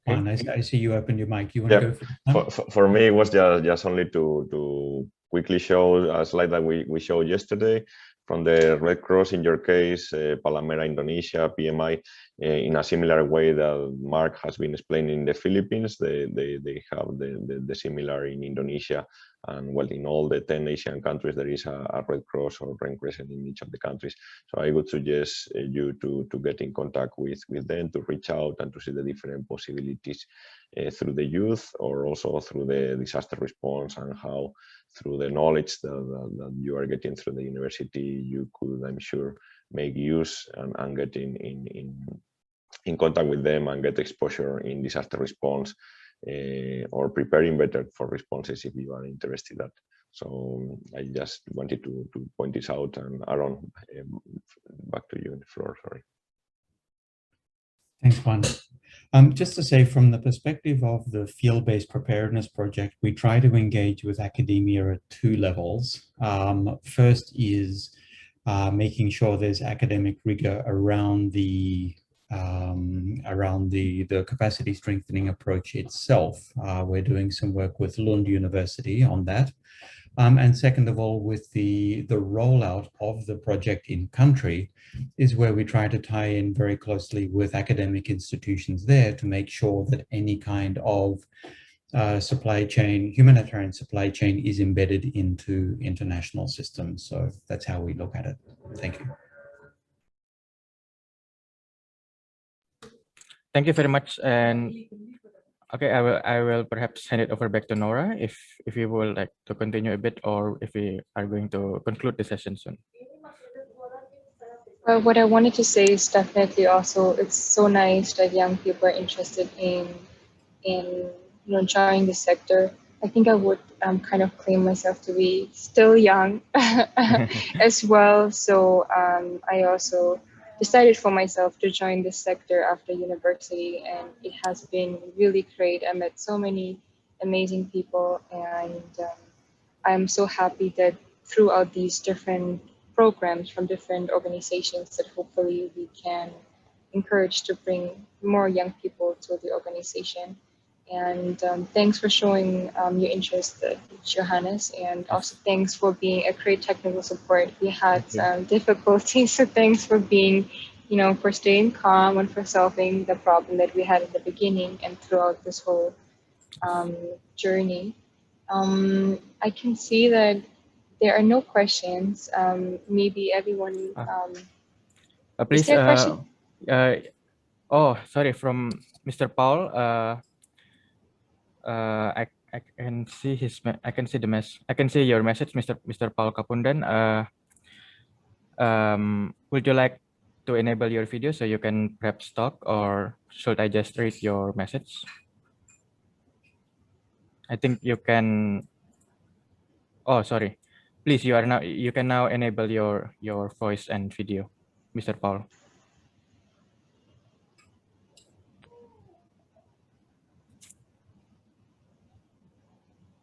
S2: Okay.
S8: Juan, I see you opened your mic. You want to go
S9: for me, it was just only to quickly show a slide that we showed yesterday from the Red Cross, in your case, Palamera, Indonesia, PMI, in a similar way that Marc has been explaining in the Philippines. They have the similar in Indonesia, and well, in all the 10 Asian countries, there is a Red Cross or Red Crescent in each of the countries. So I would suggest you to get in contact with them, to reach out and to see the different possibilities through the youth, or also through the disaster response, and how through the knowledge that you are getting through the university, you could, I'm sure, make use and get in contact with them and get exposure in disaster response, or preparing better for responses if you are interested in that. So I just wanted to point this out. And Aaron, back to you on the floor, sorry.
S8: Thanks, Juan. Just to say, from the perspective of the field-based preparedness project, we try to engage with academia at two levels. First is making sure there's academic rigor around the capacity strengthening approach itself. We're doing some work with Lund University on that. And second of all, with the rollout of the project in country is where we try to tie in very closely with academic institutions there to make sure that any kind of supply chain, humanitarian supply chain, is embedded into international systems. So that's how we look at it. Thank you.
S2: Thank you very much. And okay, I will perhaps hand it over back to Nora if you would like to continue a bit, or if we are going to conclude the session soon.
S1: Well, what I wanted to say is definitely also it's so nice that young people are interested in joining the sector. I think I would kind of claim myself to be still young as well. So I also decided for myself to join this sector after university, and it has been really great. I met so many amazing people, and I'm so happy that throughout these different programs from different organizations that hopefully we can encourage to bring more young people to the organization. And thanks for showing your interest, Johannes, and also thanks for being a great technical support. We had difficulties, so thanks for being, for staying calm and for solving the problem that we had at the beginning and throughout this whole journey. I can see that there are no questions. Maybe everyone.
S2: Please.
S1: Is there a question?
S2: Oh, sorry, from Mr. Paul. I can see I can see I can see your message, Mr. Paul Kapundan. Would you like to enable your video so you can perhaps talk, or should I just read your message? I think you can. Oh, sorry. Please, you can now enable your voice and video, Mr. Paul.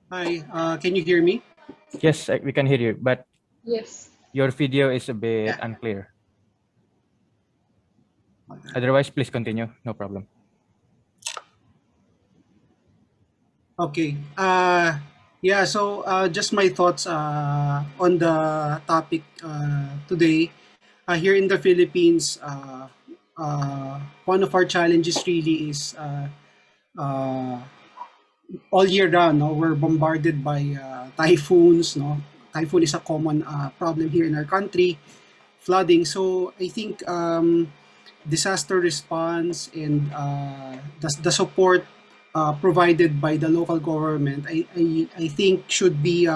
S10: Hi, can you hear me?
S2: Yes, we can hear you, but
S1: yes,
S2: your video is a bit unclear. Otherwise, please continue. No problem.
S10: Okay. Yeah, so just my thoughts on the topic today. Here in the Philippines, one of our challenges really is all year round, we're bombarded by typhoons. Typhoon is a common problem here in our country. Flooding. So I think disaster response and the support provided by the local government, I think should be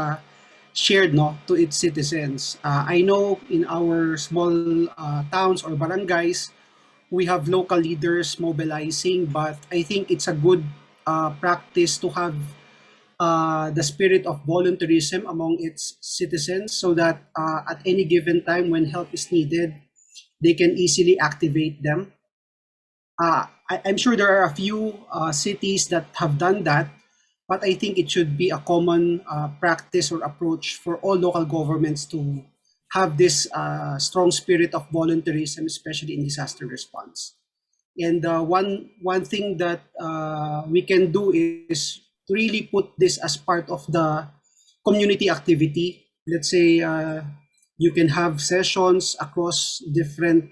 S10: shared, no, to its citizens. I know in our small towns or barangays, we have local leaders mobilizing, but I think it's a good practice to have the spirit of volunteerism among its citizens, so that at any given time when help is needed, they can easily activate them. I'm sure there are a few cities that have done that, but I think it should be a common practice or approach for all local governments to have this strong spirit of volunteerism, especially in disaster response. And one thing that we can do is really put this as part of the community activity. Let's say you can have sessions across different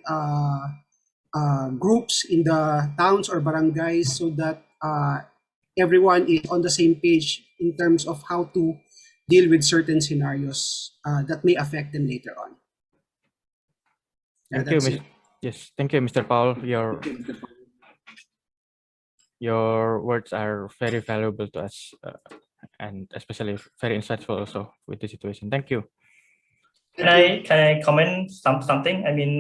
S10: groups in the towns or barangays, so that everyone is on the same page in terms of how to deal with certain scenarios that may affect them later on.
S2: Thank you, yes, thank you, Mr. Paul. Your words are very valuable to us, and especially very insightful also with the situation. Thank you.
S4: Can I comment something? I mean,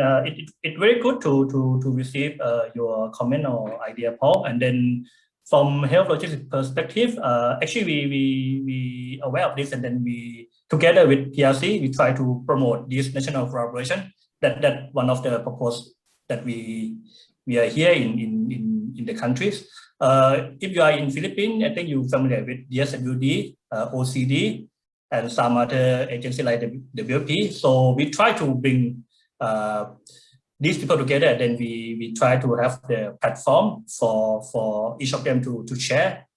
S4: it's very good to receive your comment or idea, Paul. And then from health logistics perspective, actually we aware of this, and then we together with PRC we try to promote this national collaboration. That one of the purpose that we are here in the countries. If you are in Philippines, I think you're familiar with DSWD, OCD, and some other agency like the WP. So we try to bring these people together, and then we try to have the platform for each of them to share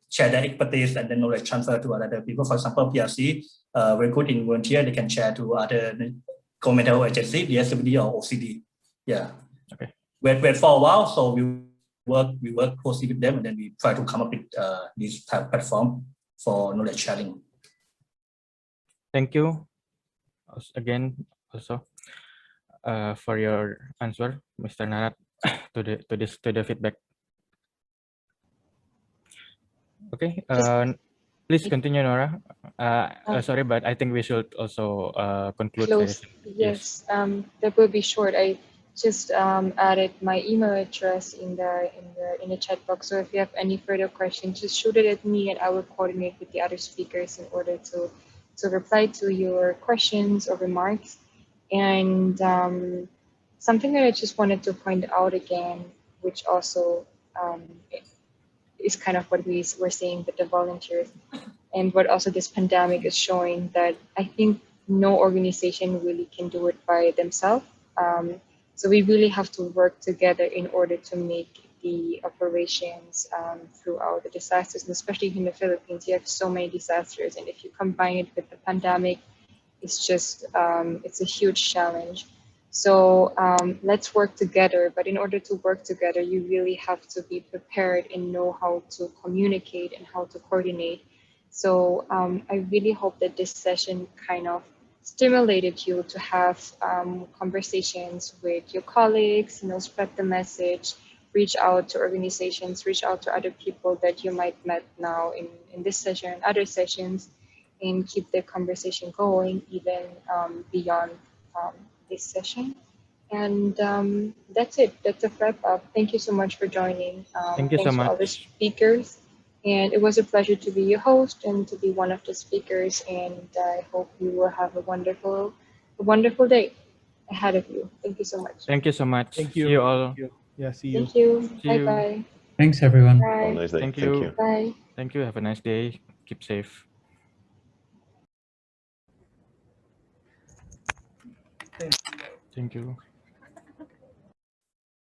S4: share their expertise and then knowledge transfer to other people. For example, PRC, very good in volunteer, they can share to other governmental agency, DSWD or OCD. Yeah. Okay. Wait for a while, so we work closely with them, and then we try to come up with this type of platform for knowledge sharing.
S2: Thank you again also for your answer, Mr. Narath, to the feedback. Okay, please continue, Nora. Sorry, but I think we should also conclude.
S1: Yes, that will be short. I just added my email address in the chat box. So if you have any further questions, just shoot it at me, and I will coordinate with the other speakers in order to reply to your questions or remarks. And something that I just wanted to point out again, which also is kind of what we were saying with the volunteers, and what also this pandemic is showing, that I think no organization really can do it by themselves. So we really have to work together in order to make the operations throughout the disasters, and especially in the Philippines, you have so many disasters, and if you combine it with the pandemic, it's just it's a huge challenge. So let's work together, but in order to work together, you really have to be prepared and know how to communicate and how to coordinate. So I really hope that this session kind of stimulated you to have conversations with your colleagues, spread the message, reach out to organizations, reach out to other people that you might met now in this session and other sessions, and keep the conversation going even beyond this session. And that's it. That's a wrap up. Thank you so much for joining.
S2: Thank you so much.
S1: To all the speakers. And it was a pleasure to be your host and to be one of the speakers. And I hope you will have a wonderful day ahead of you. Thank you so much.
S2: Thank you so much.
S7: Thank you.
S2: See you all.
S7: Yeah, see you.
S1: Thank you.
S2: See you.
S1: Bye-bye.
S8: Thanks, everyone.
S1: Bye.
S9: Have a nice day.
S2: Thank
S9: Thank
S2: you.
S9: you.
S1: Bye.
S2: Thank you. Have a nice day. Keep safe. Thank you.